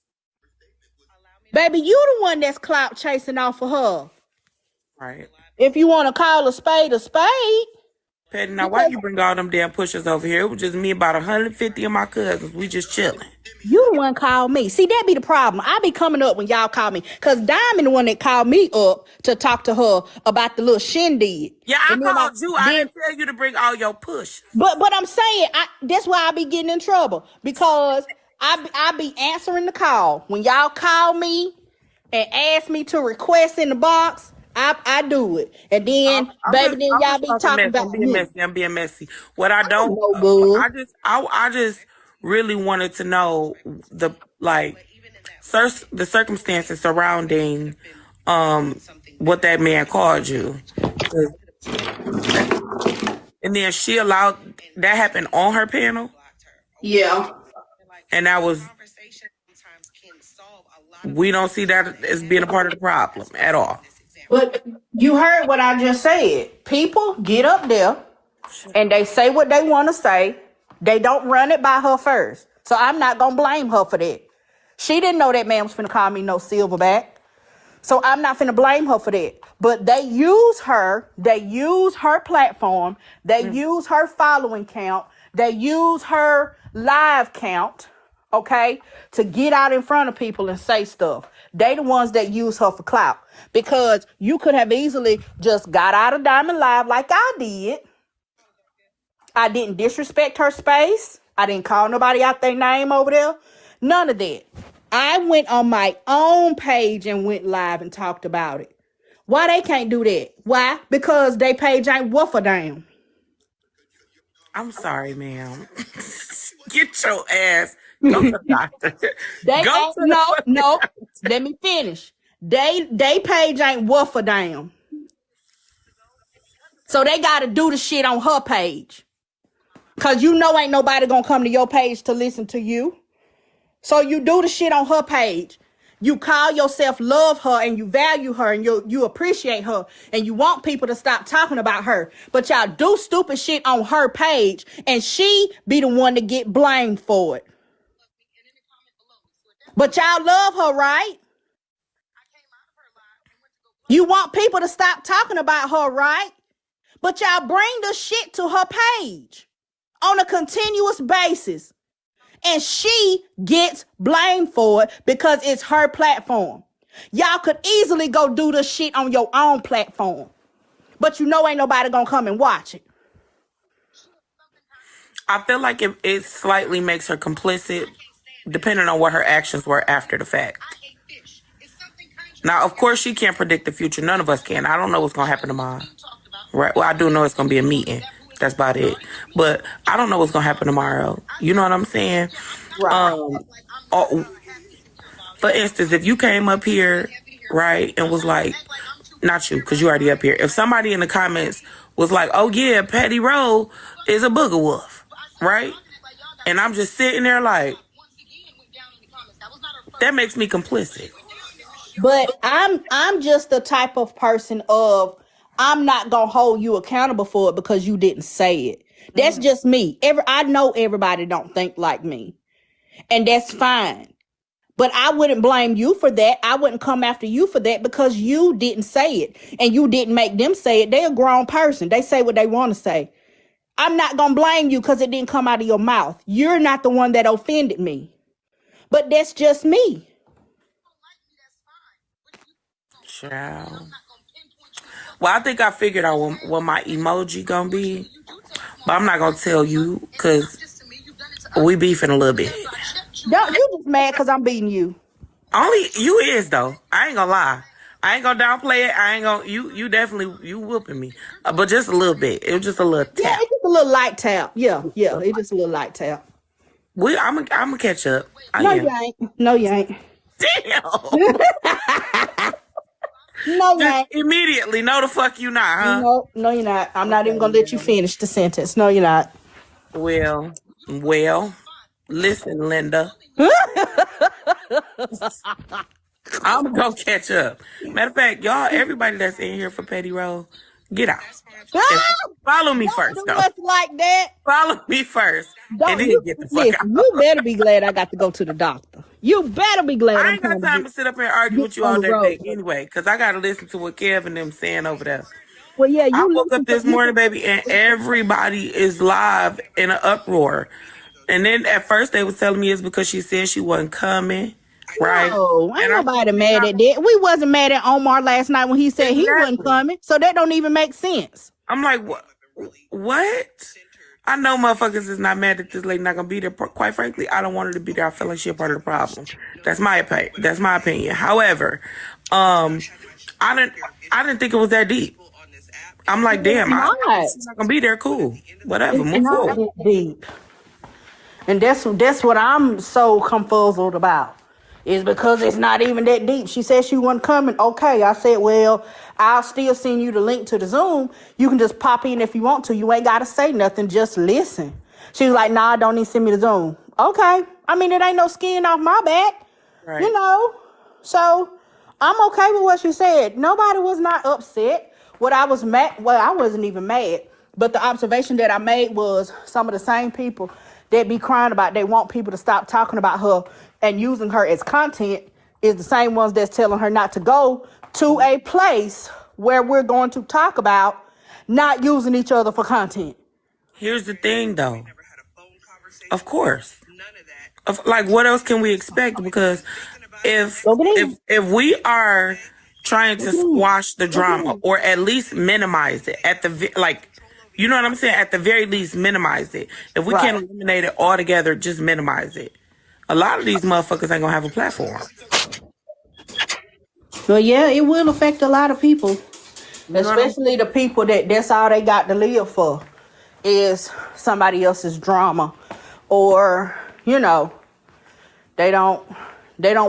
Baby, you the one that's clout chasing off of her. Right. If you want to call a spade. Petty, now why you bring all them damn pushers over here? It was just me, about 150 of my cousins. We just chilling. You the one called me. See, that be the problem. I be coming up when y'all call me. Because Diamond the one that called me up to talk to her about the little shindig. Yeah, I called you. I didn't tell you to bring all your push. But I'm saying, that's why I be getting in trouble. Because I be answering the call. When y'all call me and ask me to request in the box, I do it. And then, y'all be talking about I'm being messy. What I don't, I just really wanted to know the circumstances surrounding what that man called you. And then she allowed that happen on her panel. Yeah. And that was, we don't see that as being a part of the problem at all. But you heard what I just said. People get up there and they say what they want to say. They don't run it by her first. So I'm not going to blame her for that. She didn't know that man was finna call me no silverback. So I'm not finna blame her for that. But they use her platform, they use her following count, they use her live count, okay, to get out in front of people and say stuff. They the ones that use her for clout. Because you could have easily just got out of Diamond Live like I did. I didn't disrespect her space. I didn't call nobody out their name over there. None of that. I went on my own page and went live and talked about it. Why they can't do that? Why? Because they page ain't worth a damn. I'm sorry, ma'am. Get your ass. Go to the doctor. No. Let me finish. They page ain't worth a damn. So they got to do the shit on her page. Because you know ain't nobody going to come to your page to listen to you. So you do the shit on her page. You call yourself love her and you value her and you appreciate her and you want people to stop talking about her. But y'all do stupid shit on her page and she be the one to get blamed for it. But y'all love her, right? You want people to stop talking about her, right? But y'all bring the shit to her page on a continuous basis. And she gets blamed for it because it's her platform. Y'all could easily go do the shit on your own platform. But you know ain't nobody gonna come and watch it. I feel like it slightly makes her complicit, depending on what her actions were after the fact. Now, of course, she can't predict the future. None of us can. I don't know what's gonna happen tomorrow. Right? Well, I do know it's gonna be a meeting. That's about it. But I don't know what's gonna happen tomorrow. You know what I'm saying? Right. For instance, if you came up here, right, and was like, not you, because you already up here. If somebody in the comments was like, oh yeah, Patty Rowe is a booger wolf, right? And I'm just sitting there like, that makes me complicit. But I'm just the type of person of, I'm not gonna hold you accountable for it because you didn't say it. That's just me. I know everybody don't think like me. And that's fine. But I wouldn't blame you for that. I wouldn't come after you for that because you didn't say it. And you didn't make them say it. They're a grown person. They say what they want to say. I'm not gonna blame you because it didn't come out of your mouth. You're not the one that offended me. But that's just me. Child. Well, I think I figured out what my emoji gonna be, but I'm not gonna tell you because we beefing a little bit. Don't you just mad because I'm beating you? Only you is though. I ain't gonna lie. I ain't gonna downplay it. I ain't gonna. You definitely you whooping me, but just a little bit. It was just a little tap. Yeah, it's just a little light tap. Yeah, it's just a little light tap. I'm gonna catch up. You ain't. No, you ain't. Damn. No, you ain't. Immediately. No, the fuck you not, huh? No, you're not. I'm not even gonna let you finish the sentence. No, you're not. Well, listen, Linda. I'm gonna catch up. Matter of fact, y'all, everybody that's in here for Petty Roll, get out. Follow me first, do though. much like that. Follow me first, and then get the fuck listen, out. You better be glad I got to go to the doctor. You better be glad. I ain't got time to sit up here and argue with you all day anyway, because I got to listen to what Kev and them saying over there. Well, yeah, I woke up this morning, baby, and everybody is live in an uproar. And then at first they was telling me it's because she said she wasn't coming, right? No, ain't nobody mad at that. We wasn't mad at Omar last night when he said he wasn't coming, so that don't even make sense. I'm like, what? I know motherfuckers is not mad that this lady not gonna be there. Quite frankly, I don't want her to be there. I feel like she a part of the problem. That's my opinion. However, I didn't think it was that deep. I'm like, damn, she's not gonna be there. Cool, whatever. Move forward. Deep. And that's what I'm so confuzzled about. Is because it's not even that deep. She said she wasn't coming. Okay, I said, well, I'll still send you the link to the Zoom. You can just pop in if you want to. You ain't got to say nothing. Just listen. She was like, nah, don't need to send me the Zoom. Okay. I mean, it ain't no skin off my back. Right. You know? So, I'm okay with what she said. Nobody was not upset. What I was mad, well, I wasn't even mad. But the observation that I made was some of the same people that be crying about they want people to stop talking about her and using her as content is the same ones that's telling her not to go to a place where we're going to talk about not using each other for content. Here's the thing, though. Of course. Like, what else can we expect? Because if we are trying to squash the drama or at least minimize it you know what I'm saying? At the very least, minimize it. If we can't eliminate it altogether, just minimize it. A lot of these motherfuckers ain't gonna have a platform. Well, yeah, it will affect a lot of people, especially the people that's all they got to live for is somebody else's drama, or they don't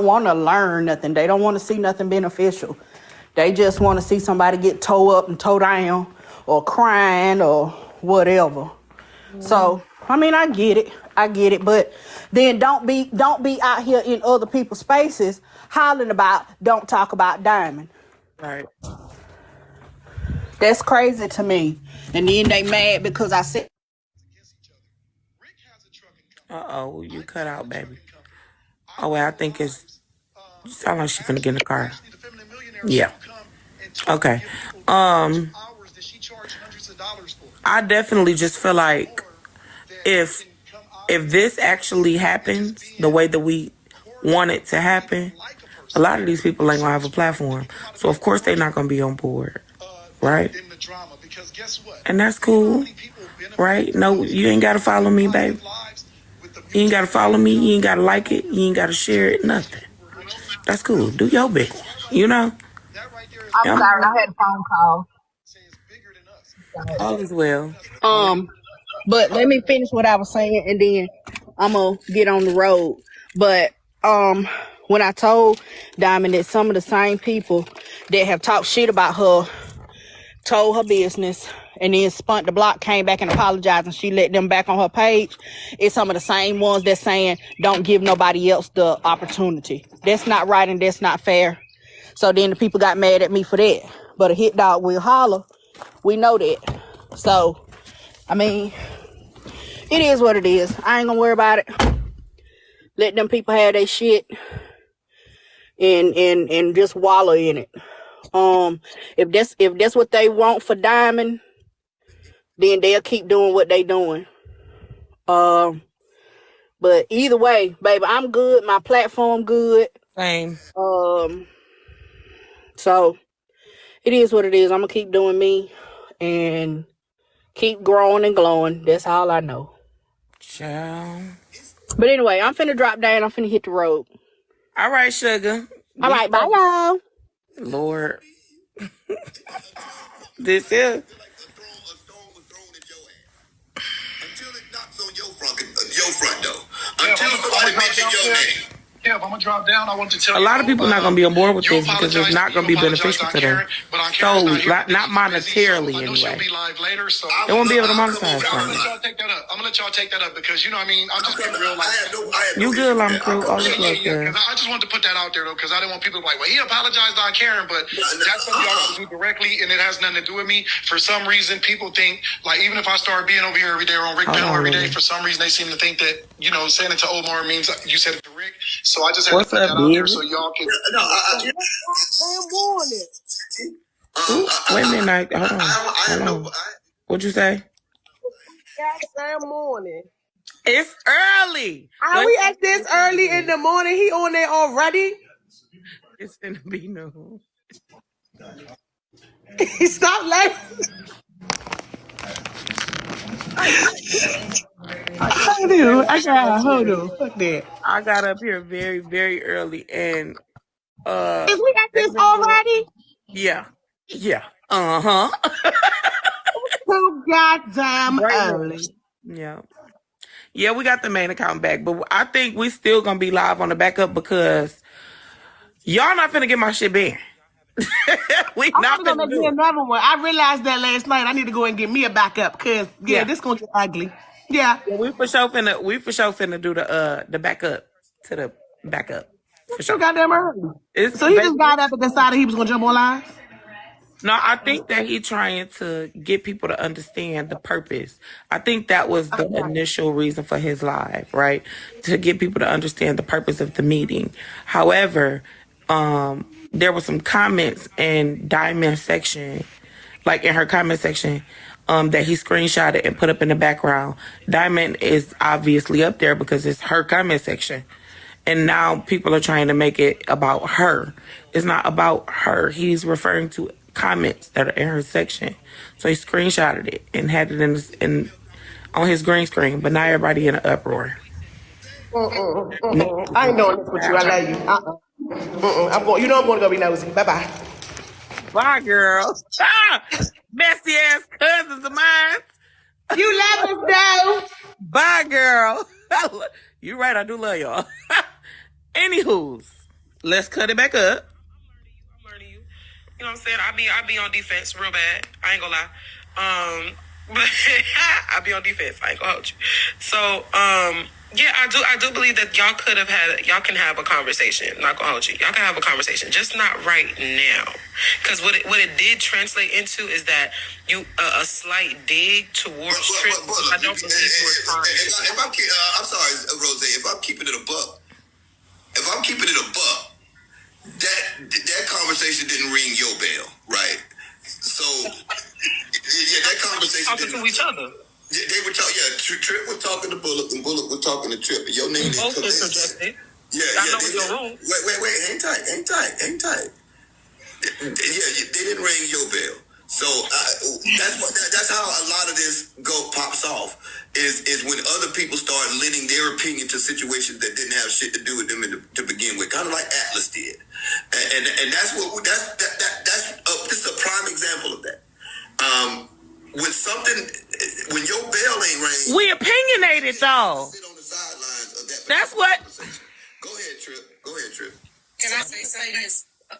want to learn nothing. They don't want to see nothing beneficial. They just want to see somebody get tore up and tore down, or crying, or whatever. So, I mean, I get it, but then don't be out here in other people's spaces hollering about don't talk about Diamond. Right. That's crazy to me. And then they mad because I said. You cut out, baby. Oh, well, I think you sound like she's finna get in the car. Yeah. Okay. I definitely just feel like if this actually happens the way that we want it to happen, a lot of these people ain't gonna have a platform. So of course they're not gonna be on board, right? And that's cool, right? No, you ain't gotta follow me, baby. You ain't gotta follow me. You ain't gotta like it. You ain't gotta share it. Nothing. That's cool. Do your bit. I'm sorry, I had a phone call. All is well. But let me finish what I was saying, and then I'm gonna get on the road. But when I told Diamond that some of the same people that have talked shit about her told her business, and then Spunt the Block came back and apologized, and she let them back on her page, it's some of the same ones that's saying don't give nobody else the opportunity. That's not right and that's not fair. So then the people got mad at me for that. But a hit dog will holler. We know that. So, I mean, it is what it is. I ain't gonna worry about it. Let them people have their shit and just wallow in it. If that's what they want for Diamond, then they'll keep doing what they doing. But either way, baby, I'm good. My platform good. Same. So It is what it is. I'm gonna keep doing me and keep growing and glowing. That's all I know. Child. But anyway, I'm finna drop down. I'm finna hit the road. All right, sugar. All right, bye, y'all. Lord. This is. Until it knocks on your front door. Until somebody mention your name. Yeah, if I'm gonna drop down, I want to tell A you. lot of people not gonna be on board with you this because it's not gonna be beneficial to them. So, not monetarily anyway. They won't be able to monetize from it. I'm gonna let y'all take that up because you know what I mean. I'm just being real. You good, Llama Crew? All this love, yeah. I just wanted to put that out there though because I didn't want people to be like, well, he apologized on Karen, but that's something y'all gotta do directly, and it has nothing to do with me. For some reason, people think like even if I start being over here every day or on Rick Bell every day, for some reason they seem to think that saying it to Omar means you said it to Rick. So I just had to put that out there so y'all can. Wait a minute, hold on. What'd you say? Goddamn morning. It's early. Are we at this early in the morning? He on there already? It's gonna be noon. Stop laughing. Hold on. Fuck that. I got up here very, very early and Is we at this already? Yeah. Uh-huh. So goddamn early. Yeah. Yeah, we got the main account back, but I think we still gonna be live on the backup because y'all not finna get my shit banned. We not finna do another one. I realized that last night. I need to go and get me a backup because this gonna get ugly. Yeah, we for sure finna do the backup to the backup. For sure. So goddamn early. So he just got up and decided he was gonna jump on live? No, I think that he trying to get people to understand the purpose. I think that was the initial reason for his live, right? To get people to understand the purpose of the meeting. However, there were some comments in Diamond's section, like in her comment section, that he screenshotted and put up in the background. Diamond is obviously up there because it's her comment section. And now people are trying to make it about her. It's not about her. He's referring to comments that are in her section. So he screenshotted it and had it in on his green screen. But now everybody in an uproar. I ain't doing this with you. I love you. I'm going. I'm going to go be nosy. Bye. Bye, girl. Messy ass cousins of mine. You love us though. Bye, girl. You're right. I do love y'all. Anywho's, let's cut it back up. I'm learning you. You know what I'm saying? I be on defense real bad. I ain't gonna lie. But I be on defense. I ain't gonna hold you. So, yeah, I do believe that y'all can have a conversation. Not gonna hold you. Y'all can have a conversation, just not right now. Because what it did translate into is that a slight dig towards Trip. I don't believe you were trying. I'm sorry, Rose. If I'm keeping it a buck, that conversation didn't ring your bell, right? So, yeah, that conversation talking to each other. They were talking. Yeah, Trip was talking to Bullock, and Bullock was talking to Trip. And your name is both interjected. Yeah. Wait. Hang tight. Yeah, they didn't ring your bell. So that's how a lot of this pops off. Is when other people start lending their opinion to situations that didn't have shit to do with them to begin with, kind of like Atlas did, and that's this is a prime example of that. When your bell ain't ring, we opinionated though. Sit on the sidelines of that. That's what. Go ahead, Trip. Can I say this? I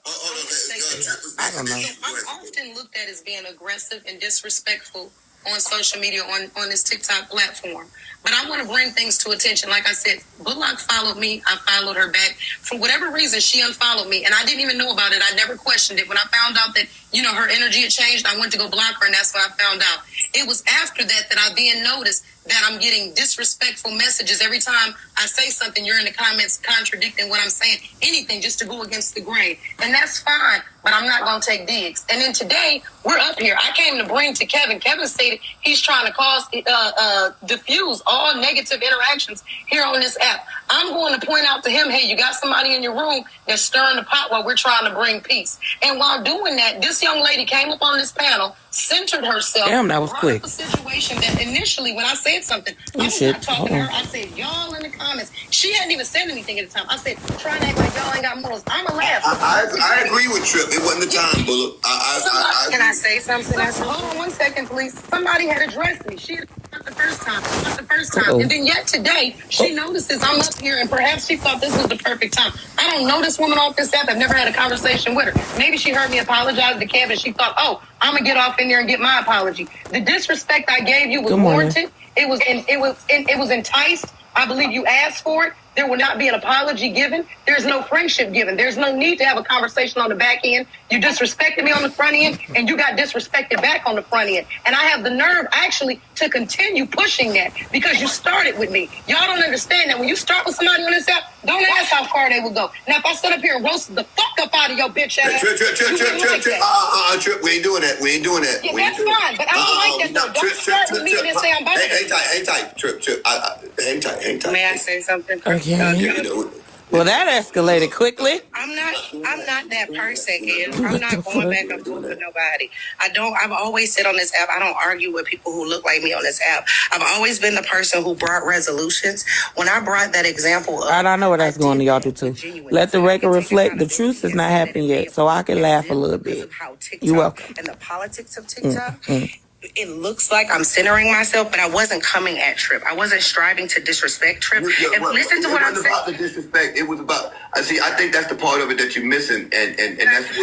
don't know. I'm often looked at as being aggressive and disrespectful on social media, on this TikTok platform. But I want to bring things to attention. Like I said, Bullock followed me. I followed her back. For whatever reason, she unfollowed me. And I didn't even know about it. I never questioned it. When I found out that, her energy had changed, I went to go block her, and that's when I found out. It was after that I then noticed that I'm getting disrespectful messages. Every time I say something, you're in the comments contradicting what I'm saying. Anything just to go against the grain. And that's fine, but I'm not going to take digs. And then today, we're up here. I came to bring to Kevin. Kevin stated he's trying to diffuse all negative interactions here on this app. I'm going to point out to him, hey, you got somebody in your room that's stirring the pot while we're trying to bring peace. And while doing that, this young lady came up on this panel, centered herself. Damn, that was quick. A situation that initially, when I said something, I was not talking to her. I said, y'all in the comments. She hadn't even said anything at the time. I said, try and act like y'all ain't got morals. I'm a laugh. I agree with Trip. It wasn't the time, Bullock. Can I say something? I said, hold on 1 second, please. Somebody had addressed me. She had not the first time. Not the first time. And then yet today, she notices I'm up here, and perhaps she thought this was the perfect time. I don't know this woman off this app. I've never had a conversation with her. Maybe she heard me apologize to Kevin. She thought, oh, I'm gonna get off in there and get my apology. The disrespect I gave you was warranted. It was enticed. I believe you asked for it. There will not be an apology given. There's no friendship given. There's no need to have a conversation on the back end. You disrespected me on the front end, and you got disrespected back on the front end. And I have the nerve, actually, to continue pushing that because you started with me. Y'all don't understand that when you start with somebody on this app, don't ask how far they will go. Now, if I sit up here and roast the fuck up out of your bitch ass, Trip, we ain't doing that. We ain't doing that. Yeah, that's fine, but I don't like that though. Don't start with me and then say I'm better. Hang tight, Trip. Hang tight. May I say something? Well, that escalated quickly. I'm not that person, kid. I'm not going back and forth with nobody. I've always said on this app, I don't argue with people who look like me on this app. I've always been the person who brought resolutions. When I brought that example up, I don't know what that's going to y'all do too. Let the record reflect the truth is not happening yet, so I can laugh a little bit. You're welcome. And the politics of TikTok. It looks like I'm centering myself, but I wasn't coming at Trip. I wasn't striving to disrespect Trip. Listen to what I'm saying. It wasn't about the disrespect. It was about. I think that's the part of it that you're missing, and that's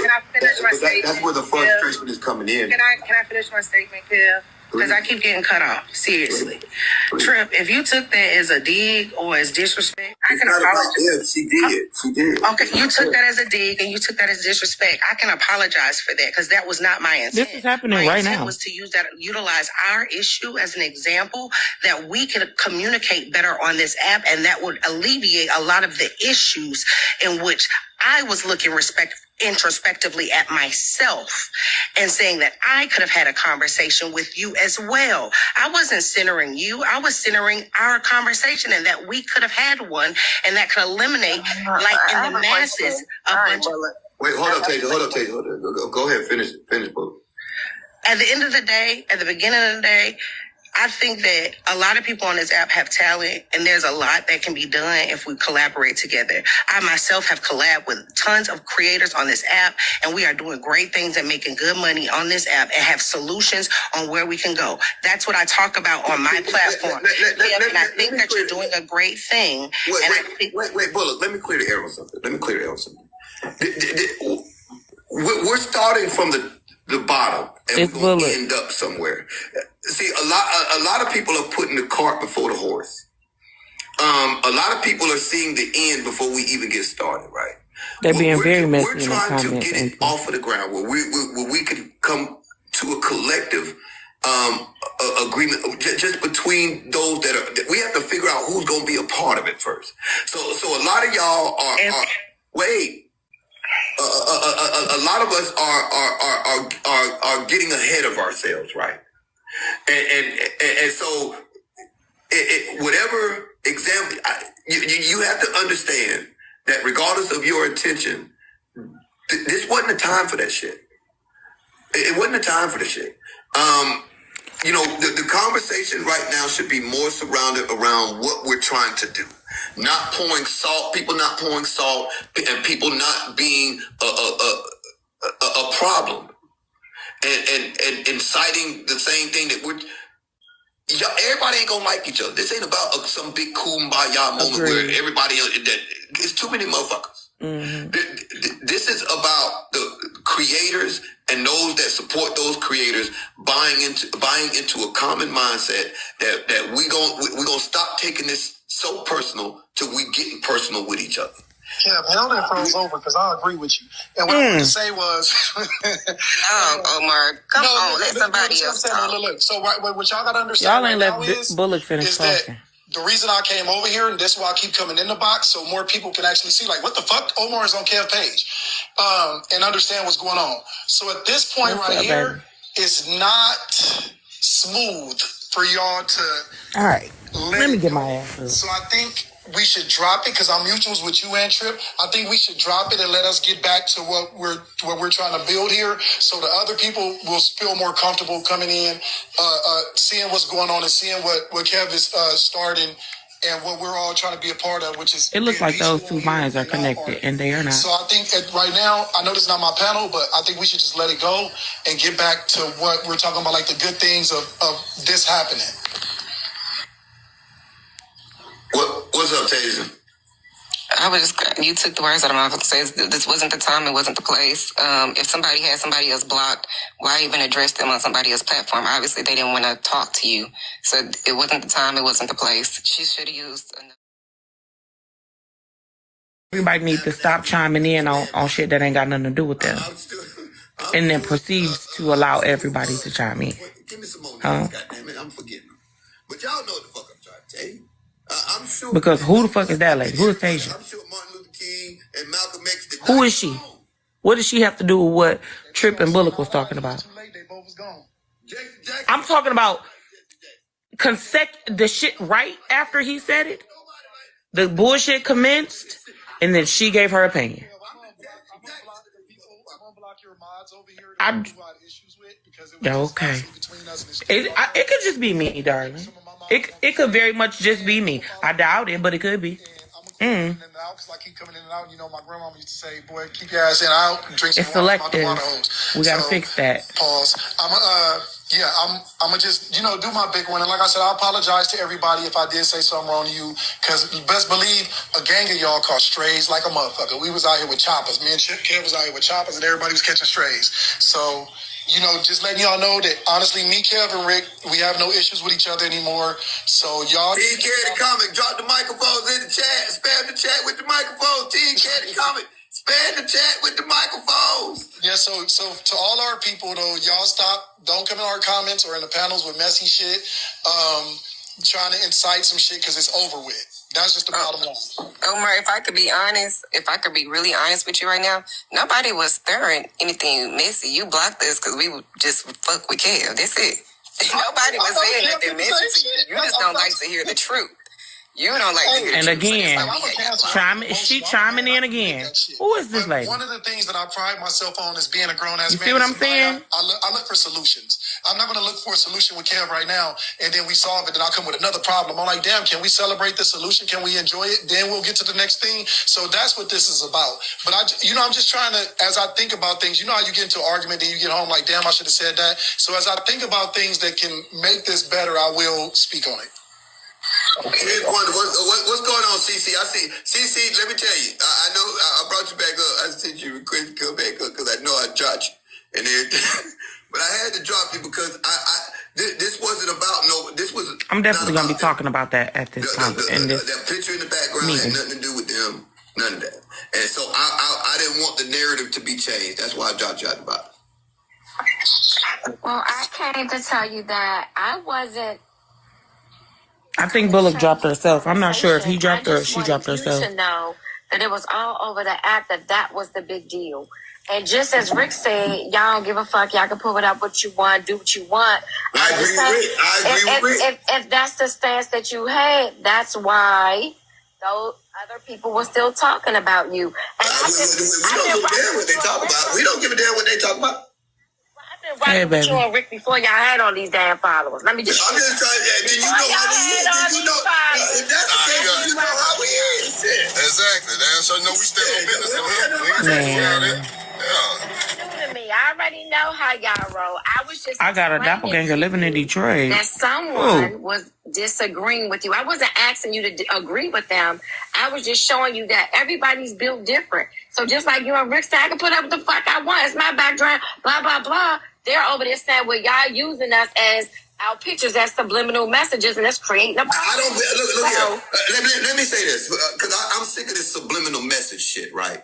where the frustration is coming in. Can I finish my statement, Kev? Because I keep getting cut off. Seriously. Trip, if you took that as a dig or as disrespect, I can apologize. She did. Okay, you took that as a dig and you took that as disrespect. I can apologize for that because that was not my intent. This is happening right now. My intent was to utilize our issue as an example that we could communicate better on this app, and that would alleviate a lot of the issues in which I was looking introspectively at myself and saying that I could have had a conversation with you as well. I wasn't centering you. I was centering our conversation, and that we could have had one, and that could eliminate, like in the masses, a bunch of... Wait, hold up, Tasia. Go ahead, finish, bro. At the end of the day, at the beginning of the day, I think that a lot of people on this app have talent, and there's a lot that can be done if we collaborate together. I myself have collabed with tons of creators on this app, and we are doing great things and making good money on this app and have solutions on where we can go. That's what I talk about on my platform. And I think that you're doing a great thing. Wait, Bullock, let me clear the air on something. We're starting from the bottom, and we're going to end up somewhere. See, a lot of people are putting the cart before the horse. A lot of people are seeing the end before we even get started, right? They're being very messy. We're trying to get it off of the ground where we can come to a collective agreement just between those that we have to figure out who's going to be a part of it first. So a lot of y'all are a lot of us are getting ahead of ourselves, right? And so whatever example, you have to understand that regardless of your intention, this wasn't the time for that shit. It wasn't the time for the shit. The conversation right now should be more surrounded around what we're trying to do. Not pouring salt, people not pouring salt, and people not being a problem. And inciting the same thing that everybody ain't gonna like each other. This ain't about some big kumbaya moment where everybody it's too many motherfuckers. Mm-hmm. This is about the creators and those that support those creators buying into a common mindset that we gonna stop taking this so personal till we getting personal with each other. Yeah, held it froze over because I agree with you. And what I wanted to say was, Omar, come on, let somebody else talk. Look. So what y'all gotta understand, y'all ain't let Bullock finish talking. The reason I came over here, and that's why I keep coming in the box, so more people can actually see, like, what the fuck? Omar is on Kev page, and understand what's going on. So at this point here, it's not smooth for y'all to. All right, let me get my ass up. So I think we should drop it because I'm mutuals with you and Trip. I think we should drop it and let us get back to what we're trying to build here, so the other people will feel more comfortable coming in, seeing what's going on and seeing what Kev is starting and what we're all trying to be a part of, which is. It looks like those two vines are connected, and they are not. So I think right now, I know this is not my panel, but I think we should just let it go and get back to what we're talking about, like the good things of this happening. What's up, Tasia? You took the words out of my mouth. Says this wasn't the time, it wasn't the place. If somebody had somebody else blocked, why even address them on somebody else's platform? Obviously, they didn't want to talk to you. So it wasn't the time, it wasn't the place. She should have used. Everybody needs to stop chiming in on shit that ain't got nothing to do with them, and then proceeds to allow everybody to chime in. Give me some more names, goddammit. I'm forgetting them. But y'all know what the fuck I'm trying to tell you. I'm sure. Because who the fuck is that lady? Who is Tasia? I'm sure Martin Luther King and Malcolm X did. Who is she? What does she have to do with what Tripp and Bullock was talking about? I'm talking about the shit right after he said it. The bullshit commenced, and then she gave her opinion. Okay. It could just be me, darling. It could very much just be me. I doubt it, but it could be. Because I keep coming in and out. You know, my grandma used to say, "Boy, keep your ass in and out. Drink some it's water, selective. We gotta fix that. Pause. I'm gonna just do my big one. And like I said, I apologize to everybody if I did say something wrong to you. Because you best believe a gang of y'all caught strays like a motherfucker. We was out here with choppers. Me and Kev was out here with choppers, and everybody was catching strays. So. Just letting y'all know that honestly, me, Kev, and Rick, we have no issues with each other anymore. So y'all. Team carry the comment. Drop the microphones in the chat. Spam the chat with the microphones. Team carry the comment. Spam the chat with the microphones. Yeah. So to all our people though, y'all stop. Don't come in our comments or in the panels with messy shit. Trying to incite some shit because it's over with. That's just the bottom line. Omar, if I could be really honest with you right now, nobody was stirring anything messy. You blocked us because we would just fuck with Kev. That's it. Nobody was saying nothing messy to you. You just don't like to hear the truth. You don't like to hear the and truth. again, she chiming in again. Who is this lady? One of the things that I pride myself on is being a grown-ass man. You see what I'm saying? I look for solutions. I'm not going to look for a solution with Kev right now, and then we solve it, then I'll come with another problem. I'm like, damn, can we celebrate the solution? Can we enjoy it? Then we'll get to the next thing. So that's what this is about. But I'm just trying to, as I think about things, you know how you get into an argument, then you get home like, damn, I should have said that. So as I think about things that can make this better, I will speak on it. Okay. What's going on, CC? I see. CC, let me tell you. I know I brought you back up. I sent you a request to come back up because I know I dropped you and everything. But I had to drop you because this wasn't about this was. I'm definitely gonna be talking about that at this time. That picture in the background had nothing to do with them. None of that. And so I didn't want the narrative to be changed. That's why I dropped you out the box. Well, I came to tell you that I wasn't. I think Bullock dropped herself. I'm not sure if he dropped her or she dropped herself. You should know that it was all over the app that was the big deal. And just as Rick said, y'all don't give a fuck. Y'all can pull it up what you want, do what you want. I agree with Rick. If that's the stance that you had, that's why those other people were still talking about you. And we don't give a damn what they talk about. We don't give a damn what they talk about. I've been with you and Rick before y'all had all these damn followers. Let me just. I'm just trying to. Did you know how we is? If that's the case, you know how we is. Exactly. So no, we still on business. I already know how y'all roll. I got a doppelganger living in Detroit. That someone was disagreeing with you. I wasn't asking you to agree with them. I was just showing you that everybody's built different. So just like you and Rick said, I can put up what the fuck I want. It's my background, blah, blah, blah. They're over there saying, well, y'all using us as our pictures as subliminal messages, and that's creating a problem. I don't look here. Let me say this, because I'm sick of this subliminal message shit, right?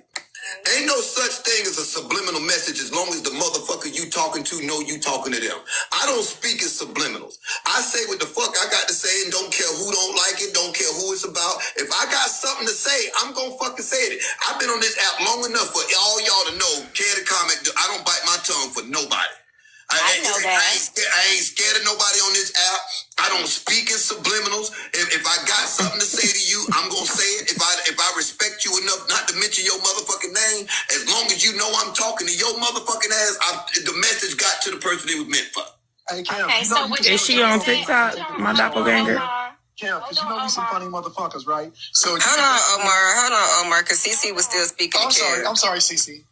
Ain't no such thing as a subliminal message as long as the motherfucker you talking to know you talking to them. I don't speak in subliminals. I say what the fuck I got to say and don't care who don't like it, don't care who it's about. If I got something to say, I'm gonna fucking say it. I've been on this app long enough for all y'all to know, care to comment, I don't bite my tongue for nobody. I ain't scared of nobody on this app. I I don't speak in subliminals. If I got something to say to you, I'm gonna say it. If I respect you enough not to mention your motherfucking name, as long as you know I'm talking to your motherfucking ass, the message got to the person it was meant for. Hey, Cam, Okay, so Is she on TikTok, my doppelganger? Cam, because you know we some funny motherfuckers, right? So Hold on, Omar, because CC was still speaking. I'm sorry, CC.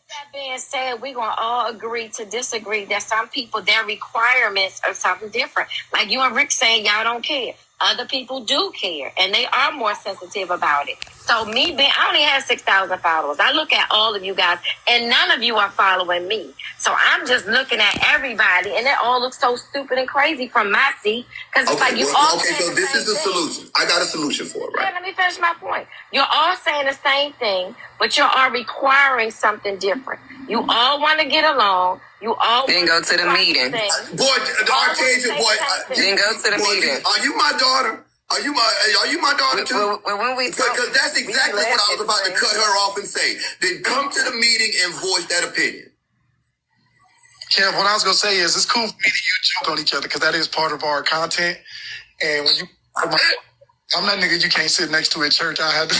That being said, we're going to all agree to disagree that some people, their requirements are something different. Like you and Rick saying y'all don't care. Other people do care, and they are more sensitive about it. So I only have 6,000 followers. I look at all of you guys, and none of you are following me. So I'm just looking at everybody, and it all looks so stupid and crazy from my seat. Because it's like you all okay, so this is the solution. I got a solution for it, right? Yeah, let me finish my point. You're all saying the same thing, but you're all requiring something different. You all want to get along. You all then go to the meeting. Boy, the Archangel boy. Then go to the meeting. Are you my daughter? Are you my daughter too? When we because that's exactly what I was about to cut her off and say. Then come to the meeting and voice that opinion. Kev, what I was gonna say is it's cool for me and you joke on each other because that is part of our content. And when I'm that nigga you can't sit next to at church. I had to.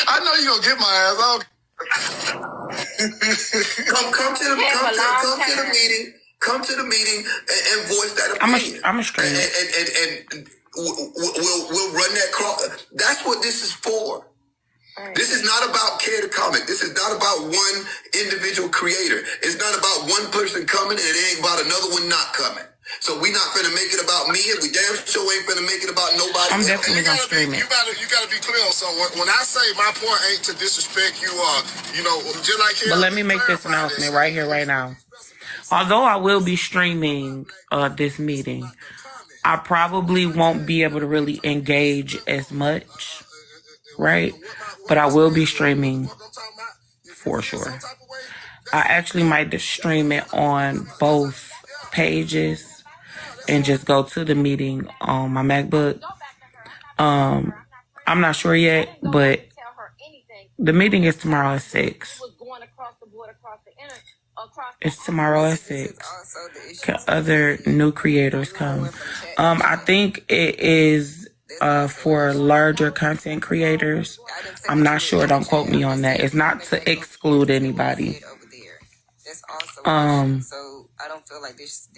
I know you gonna get my ass out. come to the meeting. Come to the meeting and voice that opinion. I'm a stream. And we'll run that cross. That's what this is for. Right. This is not about care to comment. This is not about one individual creator. It's not about one person coming and it ain't about another one not coming. So we not finna make it about me and we damn sure ain't finna make it about nobody. I'm definitely gonna stream it. You gotta be clear. So when I say my point ain't to disrespect you, just like him. But let me make this announcement right here, right now. Although I will be streaming this meeting, I probably won't be able to really engage as much, right? But I will be streaming for sure. I actually might just stream it on both pages and just go to the meeting on my MacBook. I'm not sure yet, but the meeting is tomorrow at 6. It's tomorrow at 6. Can other new creators come? I think it is for larger content creators. I'm not sure. Don't quote me on that. It's not to exclude anybody.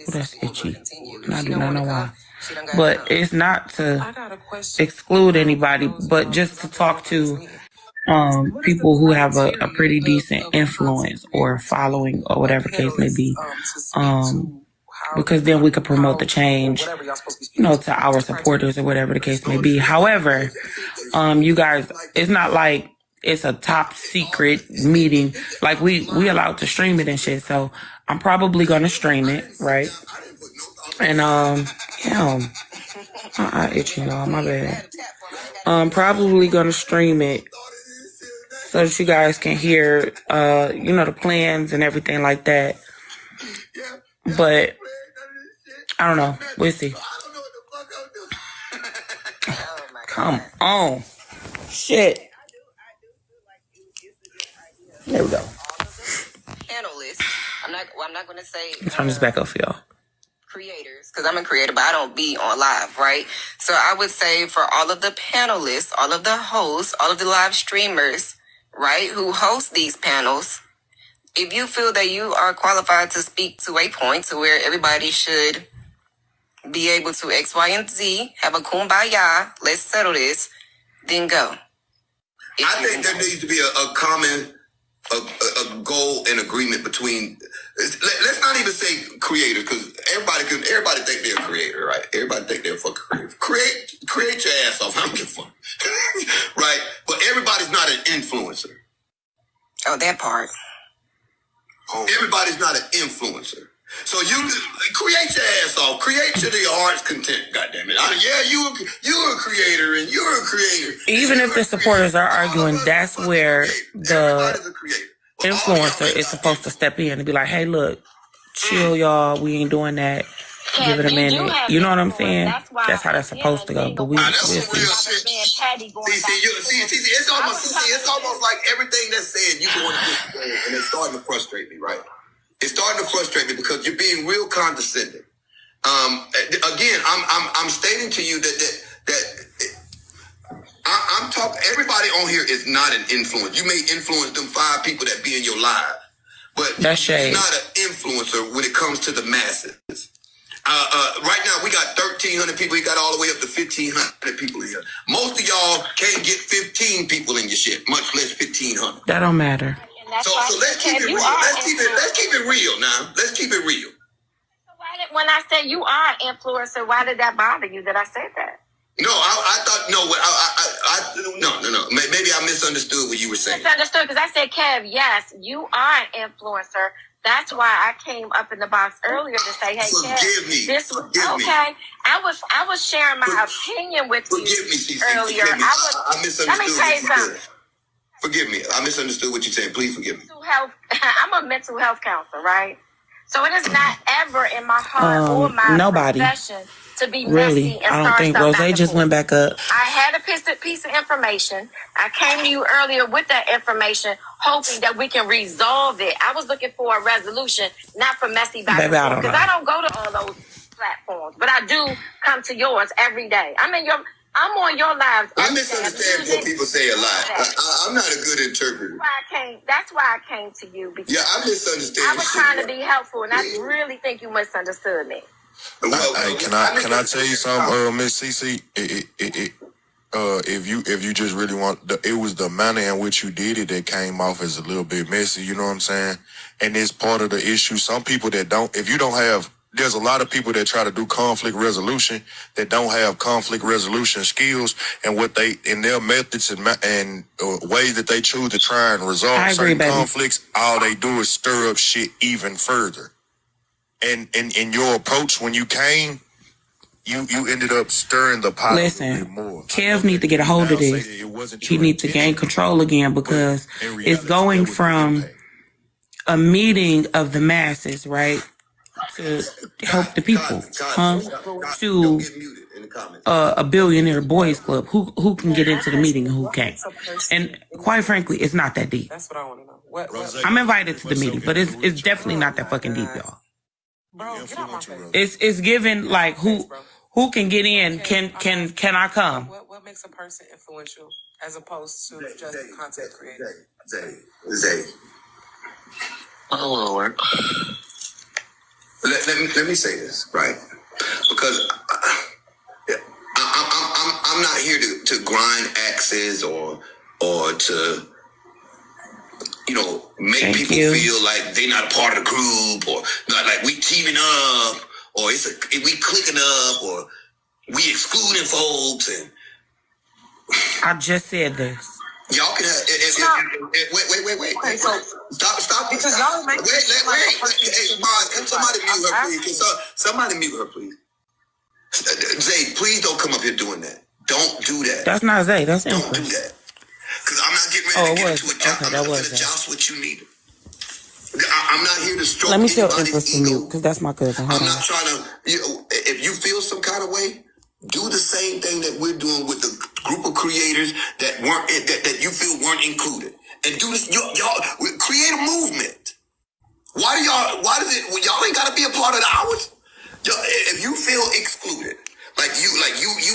That's itchy. I do not know why. But it's not to exclude anybody, but just to talk to people who have a pretty decent influence or following or whatever case may be. Because then we could promote the change, to our supporters or whatever the case may be. However, you guys, it's not like it's a top secret meeting. Like we allowed to stream it and shit. So I'm probably gonna stream it, right? And itching y'all, my bad. I'm probably gonna stream it so that you guys can hear, the plans and everything like that. But I don't know. We'll see. Come on. Shit. There we go. Panelists. I'm not going to say. Turn this back up for y'all. Creators, because I'm a creator, but I don't be on live, right? So I would say for all of the panelists, all of the hosts, all of the live streamers, right, who host these panels, if you feel that you are qualified to speak to a point to where everybody should be able to X, Y, and Z, have a kumbaya, let's settle this, then go. I think there needs to be a common a goal and agreement between. Let's not even say creators, because everybody think they're a creator, right? Everybody think they're a fucking creator. Create your ass off. I don't give a fuck, right? But everybody's not an influencer. Oh, that part. Everybody's not an influencer. So you create your ass off. Create to your heart's content. Goddamn it! You're a creator, and you're a creator. Even if the supporters are arguing, that's where the influencer is supposed to step in and be like, "Hey, look, chill, y'all. We ain't doing that. Give it a minute." You know what I'm saying? That's how that's supposed to go. But we'll see. See, it's almost like everything that's said, you going to this and it's starting to frustrate me, right? It's starting to frustrate me because you're being real condescending. Again, I'm stating to you that I'm talking. Everybody on here is not an influence. You may influence them 5 people that be in your life, but you're not an influencer when it comes to the masses. Right now, we got 1,300 people. We got all the way up to 1,500 people in here. Most of y'all can't get 15 people in your shit, much less 1,500. That don't matter. So let's keep it real. Let's keep it real now. Let's keep it real. When I said you are an influencer, why did that bother you that I said that? No, I thought no. Maybe I misunderstood what you were saying. Misunderstood because I said, Kev, yes, you are an influencer. That's why I came up in the box earlier to say, hey, forgive me. Okay. I was sharing my opinion with you earlier. I misunderstood. Let me tell you something. Forgive me. I misunderstood what you're saying. Please forgive me. I'm a mental health counselor, right? So it is not ever in my heart or my profession to be messy and I don't think Rose just went back up. I had a piece of information. I came to you earlier with that information, hoping that we can resolve it. I was looking for a resolution, not for messy back and forth. Because I don't go to all those platforms, but I do come to yours every day. I'm on your lives. I misunderstand what people say a lot. I'm not a good interpreter. That's why I came to you. Because I misunderstand. I was trying to be helpful, and I really think you misunderstood me. Hey, can I tell you something, Miss CC? If you just really want, it was the manner in which you did it that came off as a little bit messy. You know what I'm saying? And it's part of the issue. Some people that don't, if you don't have. There's a lot of people that try to do conflict resolution that don't have conflict resolution skills, and what they in their methods and ways that they choose to try and resolve certain conflicts. All they do is stir up shit even further. And in your approach when you came, you ended up stirring the pot more. Kev needs to get a hold of this. He needs to gain control again because it's going from a meeting of the masses, right? To help the people, to a billionaire boys club. Who can get into the meeting and who can't? And quite frankly, it's not that deep. That's what I want to know. I'm invited to the meeting, but it's definitely not that fucking deep, y'all. Bro, get out my face. It's given like who can get in? Can I come? What makes a person influential as opposed to just a content creator? Zay. Oh Lord. Let me say this, right? Because I'm not here to grind axes or to make people feel like they're not a part of the group, or not like we teaming up, or we clicking up, or we excluding folks. And I just said this. Y'all can have. Wait. Stop. Because y'all make Hey, Mars, can somebody mute her, please? Can somebody mute her, please? Zay, please don't come up here doing that. Don't do that. That's not Zay. That's Don't do that. Because I'm not getting ready to get into a job. I'm not going to joust what you need. I'm not here to stroke. Let me tell Empress to mute because that's my cousin. I'm not trying to. If you feel some kind of way, do the same thing that we're doing with the group of creators that you feel weren't included, and do this. Y'all create a movement. Why does it? Y'all ain't got to be a part of ours. If you feel excluded, like you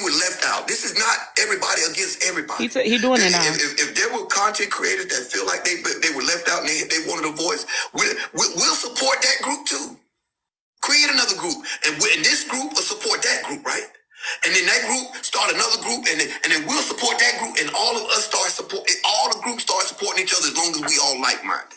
were left out. This is not everybody against everybody. He doing it now. If there were content creators that feel like they were left out and they wanted a voice, we'll support that group too. Create another group, and this group will support that group, right? And then that group start another group, and then we'll support that group, and all of us all the groups start supporting each other as long as we all like-minded.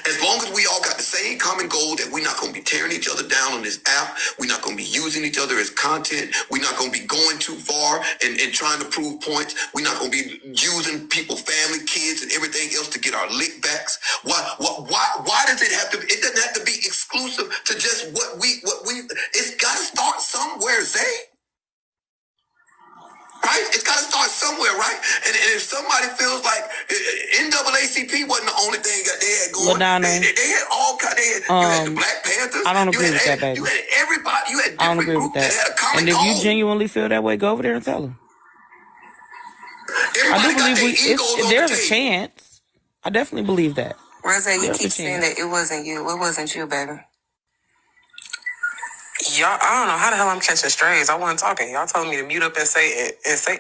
As long as we all got the same common goal that we're not going to be tearing each other down on this app, we're not going to be using each other as content, we're not going to be going too far and trying to prove points, we're not going to be using people, family, kids, and everything else to get our lick backs. Why does it have to be? It doesn't have to be exclusive to just what we. It's got to start somewhere, Zay. Right? It's got to start somewhere, right? And if somebody feels like NAACP wasn't the only thing that they had going, they had all kinds. You had the Black Panthers. I don't agree with that, baby. You had everybody. You had different groups that had a common goal. And if you genuinely feel that way, go over there and tell them. I do believe there's a chance. I definitely believe that. Rose, you keep saying that it wasn't you. It wasn't you, baby. Y'all, I don't know how the hell I'm catching strays. I wasn't talking. Y'all telling me to mute up and say.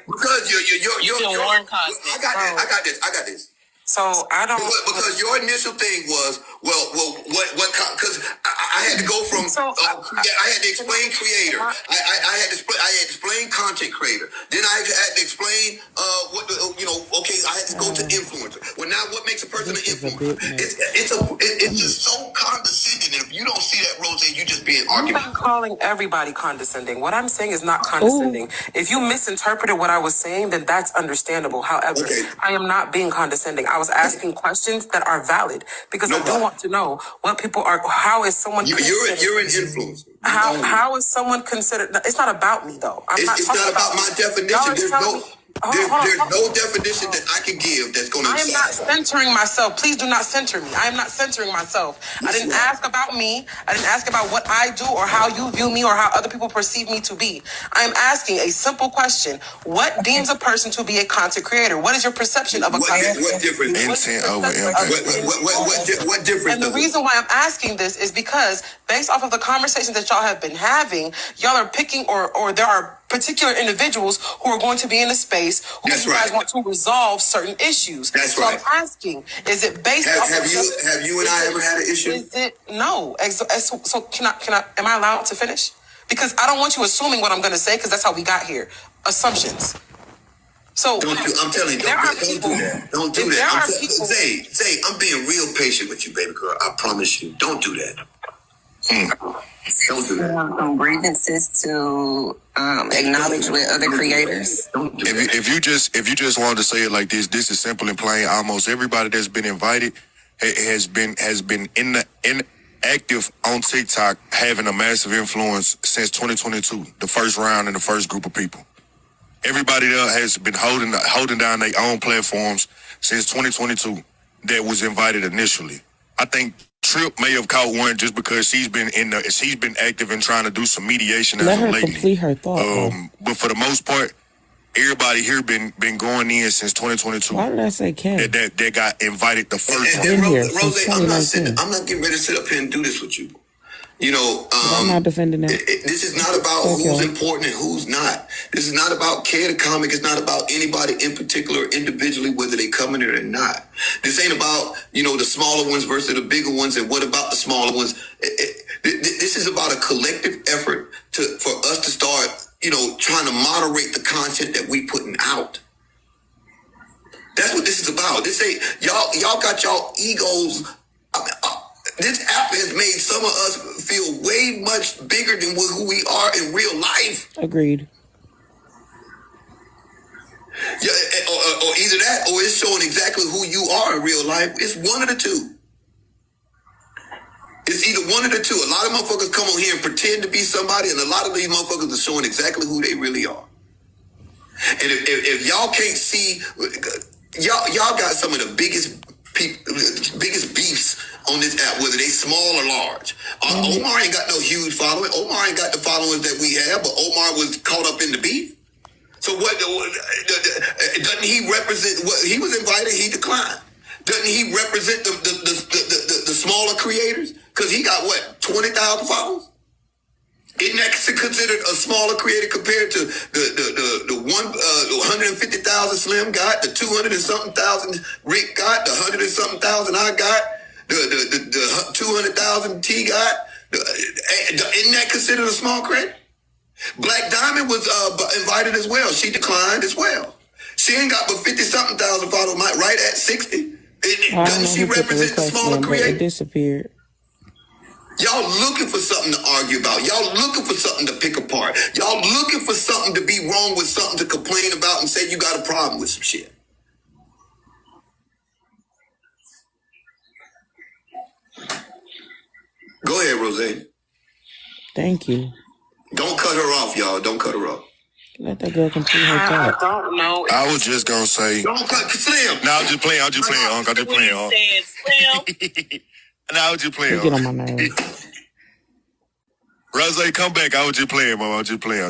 Because you're Warren Cosby. I got this. So I don't because your initial thing was what because I had to go from I had to explain creator. I had to explain content creator. Then I had to explain okay, I had to go to influencer. Well, now what makes a person an influencer? It's just so condescending, and if you don't see that, Rose, you just being argumentative. I'm not calling everybody condescending. What I'm saying is not condescending. If you misinterpreted what I was saying, then that's understandable. However, I am not being condescending. I was asking questions that are valid because I do want to know what people are. How is someone? You're an influencer. How is someone considered? It's not about me though. It's not about my definition. There's no definition that I can give that's going to. I am not centering myself. Please do not center me. I am not centering myself. I didn't ask about me. I didn't ask about what I do or how you view me or how other people perceive me to be. I am asking a simple question. What deems a person to be a content creator? What is your perception of a content creator? What difference? Intent over impact. What difference? And the reason why I'm asking this is because based off of the conversations that y'all have been having, y'all are picking or there are particular individuals who are going to be in a space who you guys want to resolve certain issues. That's right. I'm asking, is it based off have you and I ever had an issue? Is it no? So can I am I allowed to finish? Because I don't want you assuming what I'm going to say because that's how we got here. Assumptions. So I'm telling you, don't do that. Zay, I'm being real patient with you, baby girl. I promise you. Don't do that. Don't do that. Grievances to acknowledge with other creators. If you just wanted to say it like this is simple and plain. Almost everybody that's been invited has been active on TikTok, having a massive influence since 2022, the first round and the first group of people. Everybody there has been holding down their own platforms since 2022 that was invited initially. I think Trip may have caught one just because she's been active in trying to do some mediation as of lately. Let her complete her thought. But for the most part, everybody here been going in since 2022. Why did I say Ken? That got invited the first time. Rose, I'm not getting ready to sit up here and do this with you. You know, I'm not defending that. This is not about who's important and who's not. This is not about the comic. It's not about anybody in particular, individually, whether they come in it or not. This ain't about, the smaller ones versus the bigger ones and what about the smaller ones. This is about a collective effort for us to start, trying to moderate the content that we putting out. That's what this is about. This ain't, y'all got y'all egos. This app has made some of us feel way much bigger than who we are in real life. Agreed. Yeah, or either that, or it's showing exactly who you are in real life. It's one of the two. It's either one of the two. A lot of motherfuckers come on here and pretend to be somebody, and a lot of these motherfuckers are showing exactly who they really are. And if y'all can't see, y'all got some of the biggest beefs on this app, whether they small or large. Omar ain't got no huge following. Omar ain't got the followers that we have, but Omar was caught up in the beef. So what doesn't he represent? What he was invited, he declined. Doesn't he represent the smaller creators? Because he got 20,000 followers. Isn't that considered a smaller creator compared to the 150,000 Slim got, the 200 and something thousand Rick got, the 100 and something thousand I got, the 200,000 T got? Isn't that considered a small creator? Black Diamond was invited as well. She declined as well. She ain't got but 50 something thousand followers, right at 60. Doesn't she represent the smaller creator? It disappeared. Y'all looking for something to argue about. Y'all looking for something to pick apart. Y'all looking for something to be wrong with, something to complain about and say you got a problem with some shit. Go ahead, Rose. Thank you. Don't cut her off, y'all. Don't cut her off. Let that girl complete her thought. I don't know. I was just gonna say. Don't cut Slim. No, I'm just playing, Unc. I'm just playing, Unc. No, I was just playing. Get on my nerves. Rose, come back. I was just playing, Mom. I was just playing.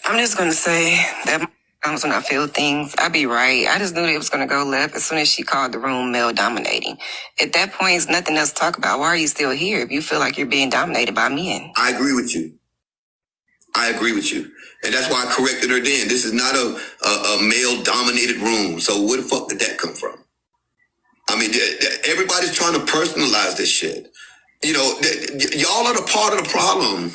I'm just gonna say that When I feel things, I be right. I just knew it was going to go left as soon as she called the room male dominating. At that point, there's nothing else to talk about. Why are you still here if you feel like you're being dominated by men? I agree with you. And that's why I corrected her then. This is not a male-dominated room. So where the fuck did that come from? I mean, everybody's trying to personalize this shit. You know, y'all are the part of the problem.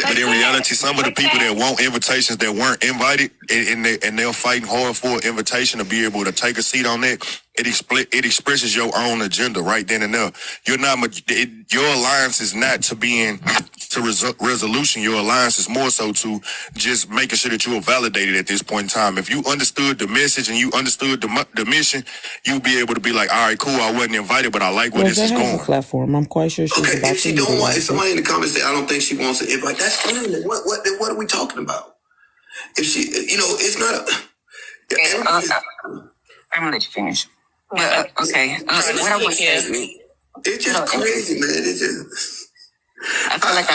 But in reality, some of the people that want invitations that weren't invited, and they're fighting hard for an invitation to be able to take a seat on that, it expresses your own agenda right then and there. You're not your alliance is not to being to resolution. Your alliance is more so to just making sure that you are validated at this point in time. If you understood the message and you understood the mission, you'll be able to be like, all right, cool, I wasn't invited, but I like where this is going. A platform. I'm quite sure she's okay, about if she don't want, if somebody in the comments say, I don't think she wants to invite, that's fine. What are we talking about? If she, you know, it's not I'm gonna let you finish. Okay. What I want to say, it's just crazy, man. It just. I feel like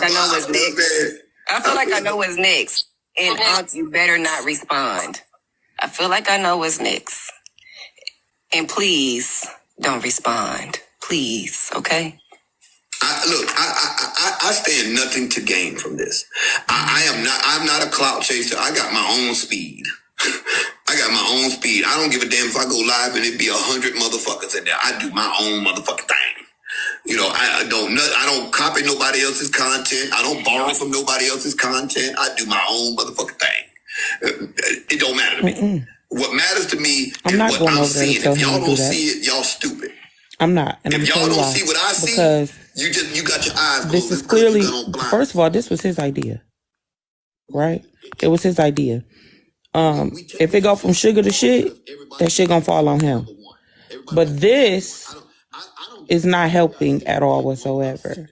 I know what's next. I feel like I know what's next, and you better not respond. I feel like I know what's next, and please don't respond, please. Okay. I stand nothing to gain from this. I'm not a clout chaser. I got my own speed. I don't give a damn if I go live and it be 100 motherfuckers in there. I do my own motherfucking thing. You know, I don't copy nobody else's content. I don't borrow from nobody else's content. I do my own motherfucking thing. It don't matter to me. What matters to me is what I'm seeing. If y'all don't see it, y'all stupid. I'm not. And if y'all don't see what I see, because you got your eyes closed. This is clearly, first of all, this was his idea. Right? It was his idea. If it go from sugar to shit, that shit gonna fall on him. But this is not helping at all whatsoever.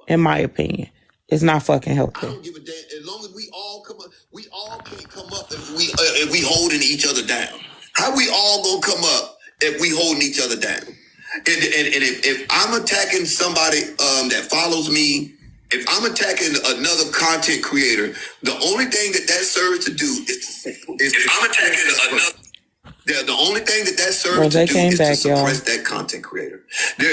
In my opinion. It's not fucking helping. I don't give a damn. As long as we all come up, we all can't come up if we holding each other down. How we all gonna come up if we holding each other down? And if I'm attacking somebody that follows me, if I'm attacking another content creator, the only thing that serves to do is if I'm attacking the only thing that serves to do is to suppress that content creator.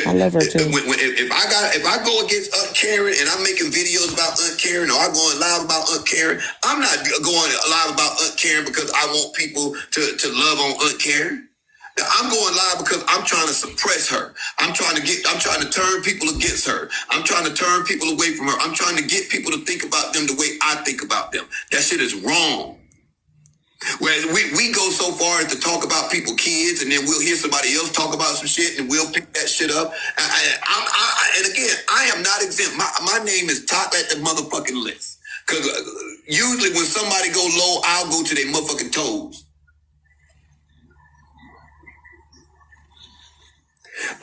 I love her too. If I go against Aunt Karen and I'm making videos about Aunt Karen, or I'm going live about Aunt Karen, I'm not going live about Aunt Karen because I want people to love on Aunt Karen. I'm going live because I'm trying to suppress her. I'm trying to turn people against her. I'm trying to turn people away from her. I'm trying to get people to think about them the way I think about them. That shit is wrong. Whereas we go so far as to talk about people's kids, and then we'll hear somebody else talk about some shit, and we'll pick that shit up. And again, I am not exempt. My name is top at the motherfucking list. Because usually when somebody go low, I'll go to their motherfucking toes.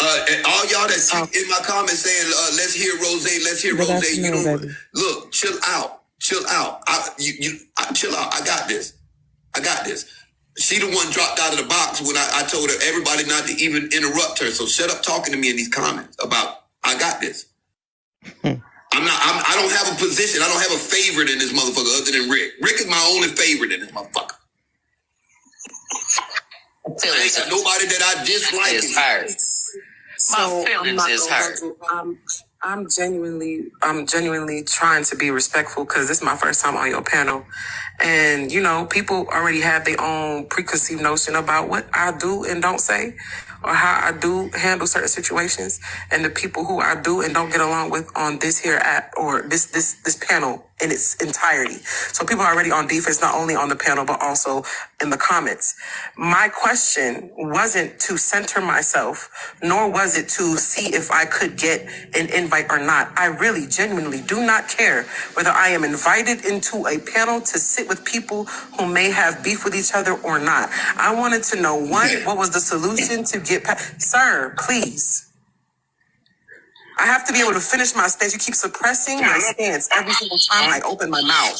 And all y'all that's in my comments saying, let's hear Rose, let's hear Rose. You know, look, chill out. Chill out. Chill out. I got this. She the one dropped out of the box when I told her everybody not to even interrupt her. So shut up talking to me in these comments about I got this. I don't have a position. I don't have a favorite in this motherfucker other than Rick. Rick is my only favorite in this motherfucker. I ain't got nobody that I dislike. It's hard. So I'm genuinely trying to be respectful because this is my first time on your panel. And, you know, people already have their own preconceived notion about what I do and don't say, or how I do handle certain situations, and the people who I do and don't get along with on this here app or this panel in its entirety. So people are already on defense, not only on the panel, but also in the comments. My question wasn't to center myself, nor was it to see if I could get an invite or not. I really genuinely do not care whether I am invited into a panel to sit with people who may have beef with each other or not. I wanted to know, one, what was the solution to get past? Sir, please. I have to be able to finish my stance. You keep suppressing my stance every single time I open my mouth.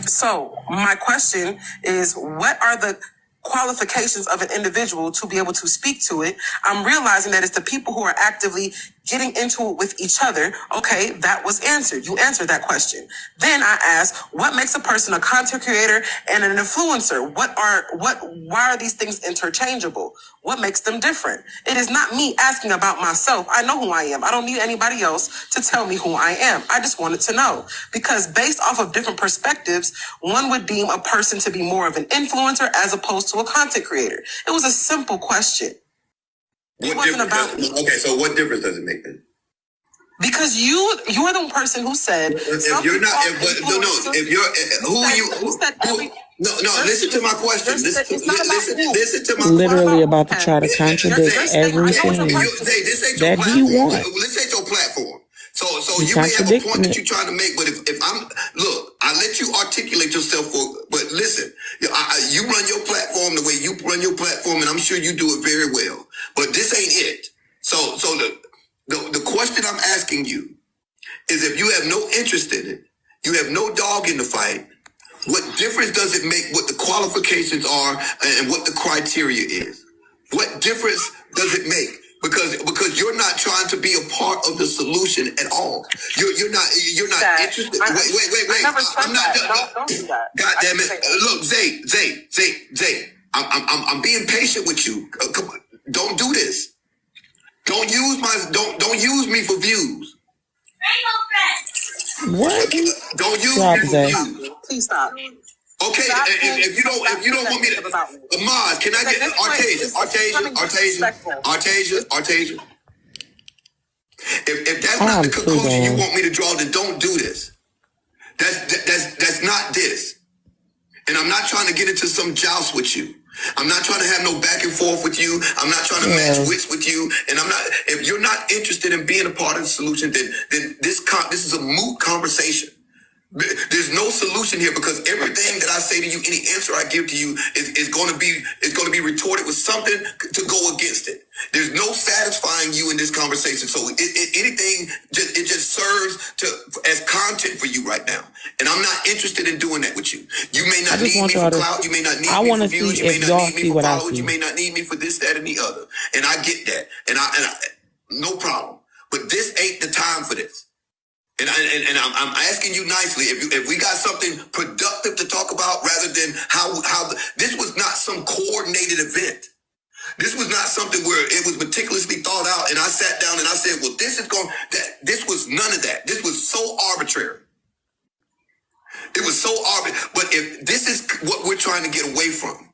So my question is, what are the qualifications of an individual to be able to speak to it? I'm realizing that it's the people who are actively getting into it with each other. Okay, that was answered. You answered that question. Then I asked, what makes a person a content creator and an influencer? Why are these things interchangeable? What makes them different? It is not me asking about myself. I know who I am. I don't need anybody else to tell me who I am. I just wanted to know, because based off of different perspectives, one would deem a person to be more of an influencer as opposed to a content creator. It was a simple question. It wasn't about me. Okay, so what difference does it make then? Because you're the person who said if you're not, listen to my question. Listen to my literally about to try to contradict everything that he wants. This ain't your platform. So you may have a point that you're trying to make, but if I let you articulate yourself but listen, you run your platform the way you run your platform, and I'm sure you do it very well. But this ain't it. So the question I'm asking you is, if you have no interest in it, you have no dog in the fight, what difference does it make what the qualifications are and what the criteria is? What difference does it make? Because you're not trying to be a part of the solution at all. You're not interested. Wait. I'm not done. Don't do that. God damn it. Look, Zay. I'm being patient with you. Come on. Don't do this. Don't use me for views. What? Don't use me for views. Please stop. Okay, if you don't want me to, Maz, can I get Artasia? If that's not the conclusion you want me to draw, then don't do this. That's not this. And I'm not trying to get into some joust with you. I'm not trying to have no back and forth with you. I'm not trying to match wits with you. And I'm not. If you're not interested in being a part of the solution, then this is a moot conversation. There's no solution here, because everything that I say to you, any answer I give to you is going to be retorted with something to go against it. There's no satisfying you in this conversation. So anything just serves as content for you right now. And I'm not interested in doing that with you. You may not need me for clout. You may not need me for views. You may not need me for followers. You may not need me for this, that, and the other. And I get that. And I no problem. But this ain't the time for this. And I'm asking you nicely, if we got something productive to talk about, rather than how this was not some coordinated event. This was not something where it was meticulously thought out, and I sat down and I said, well, this was none of that. This was so arbitrary. It was so arbitrary. But if this is what we're trying to get away from,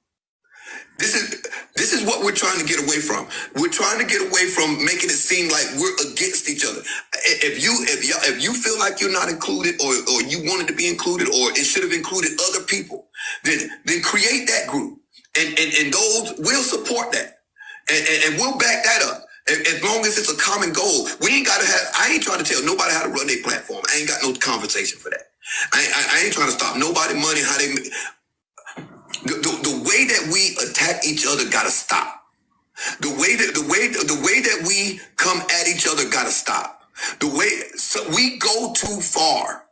this is what we're trying to get away from. We're trying to get away from making it seem like we're against each other. If you feel like you're not included, or you wanted to be included, or it should have included other people, then create that group, and those will support that, and we'll back that up. As long as it's a common goal, I ain't trying to tell nobody how to run their platform. I ain't got no conversation for that. I ain't trying to stop nobody money how they. The way that we attack each other gotta stop. The way that we come at each other gotta stop. We go too far.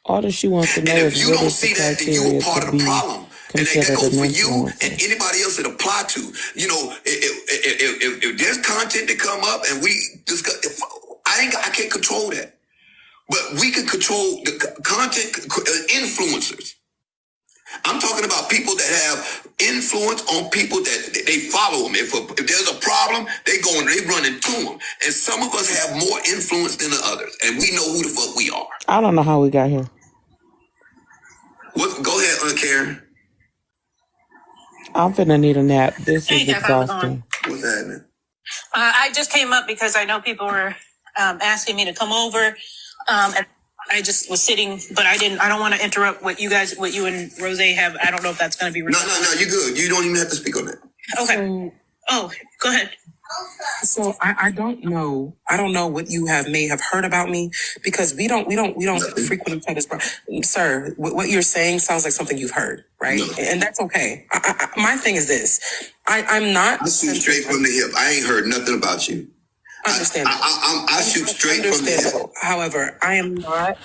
All that she wants to know is, if you don't see that, then you're part of the problem. And that goes for you and anybody else that apply to. You know, if there's content that come up and we discuss, I can't control that. But we can control the content influencers. I'm talking about people that have influence on people that they follow them. If there's a problem, they running to them. And some of us have more influence than the others, and we know who the fuck we are. I don't know how we got here. Go ahead, Karen. I'm finna need a nap. This is exhausting. What's happening? I just came up because I know people were asking me to come over. And I just was sitting, but I don't want to interrupt what you and Rose have. I don't know if that's going to be. No, you're good. You don't even have to speak on that. Okay. Go ahead. So I don't know. I don't know what you may have heard about me, because we don't frequent each other's. Sir, what you're saying sounds like something you've heard, right? No. And that's okay. My thing is this: I'm not. I shoot straight from the hip. I ain't heard nothing about you. Understandable. I shoot straight from the hip. However, I am not.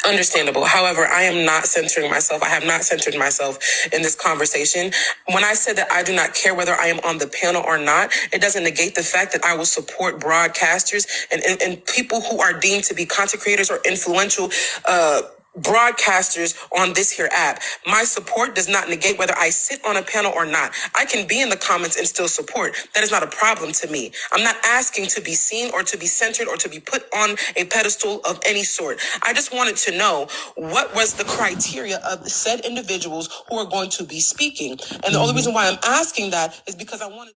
Understandable. However, I am not censoring myself. I have not censored myself in this conversation. When I said that I do not care whether I am on the panel or not, it doesn't negate the fact that I will support broadcasters and people who are deemed to be content creators or influential broadcasters on this here app. My support does not negate whether I sit on a panel or not. I can be in the comments and still support. That is not a problem to me. I'm not asking to be seen or to be censored or to be put on a pedestal of any sort. I just wanted to know what was the criteria of the said individuals who are going to be speaking. And the only reason why I'm asking that is because I wanted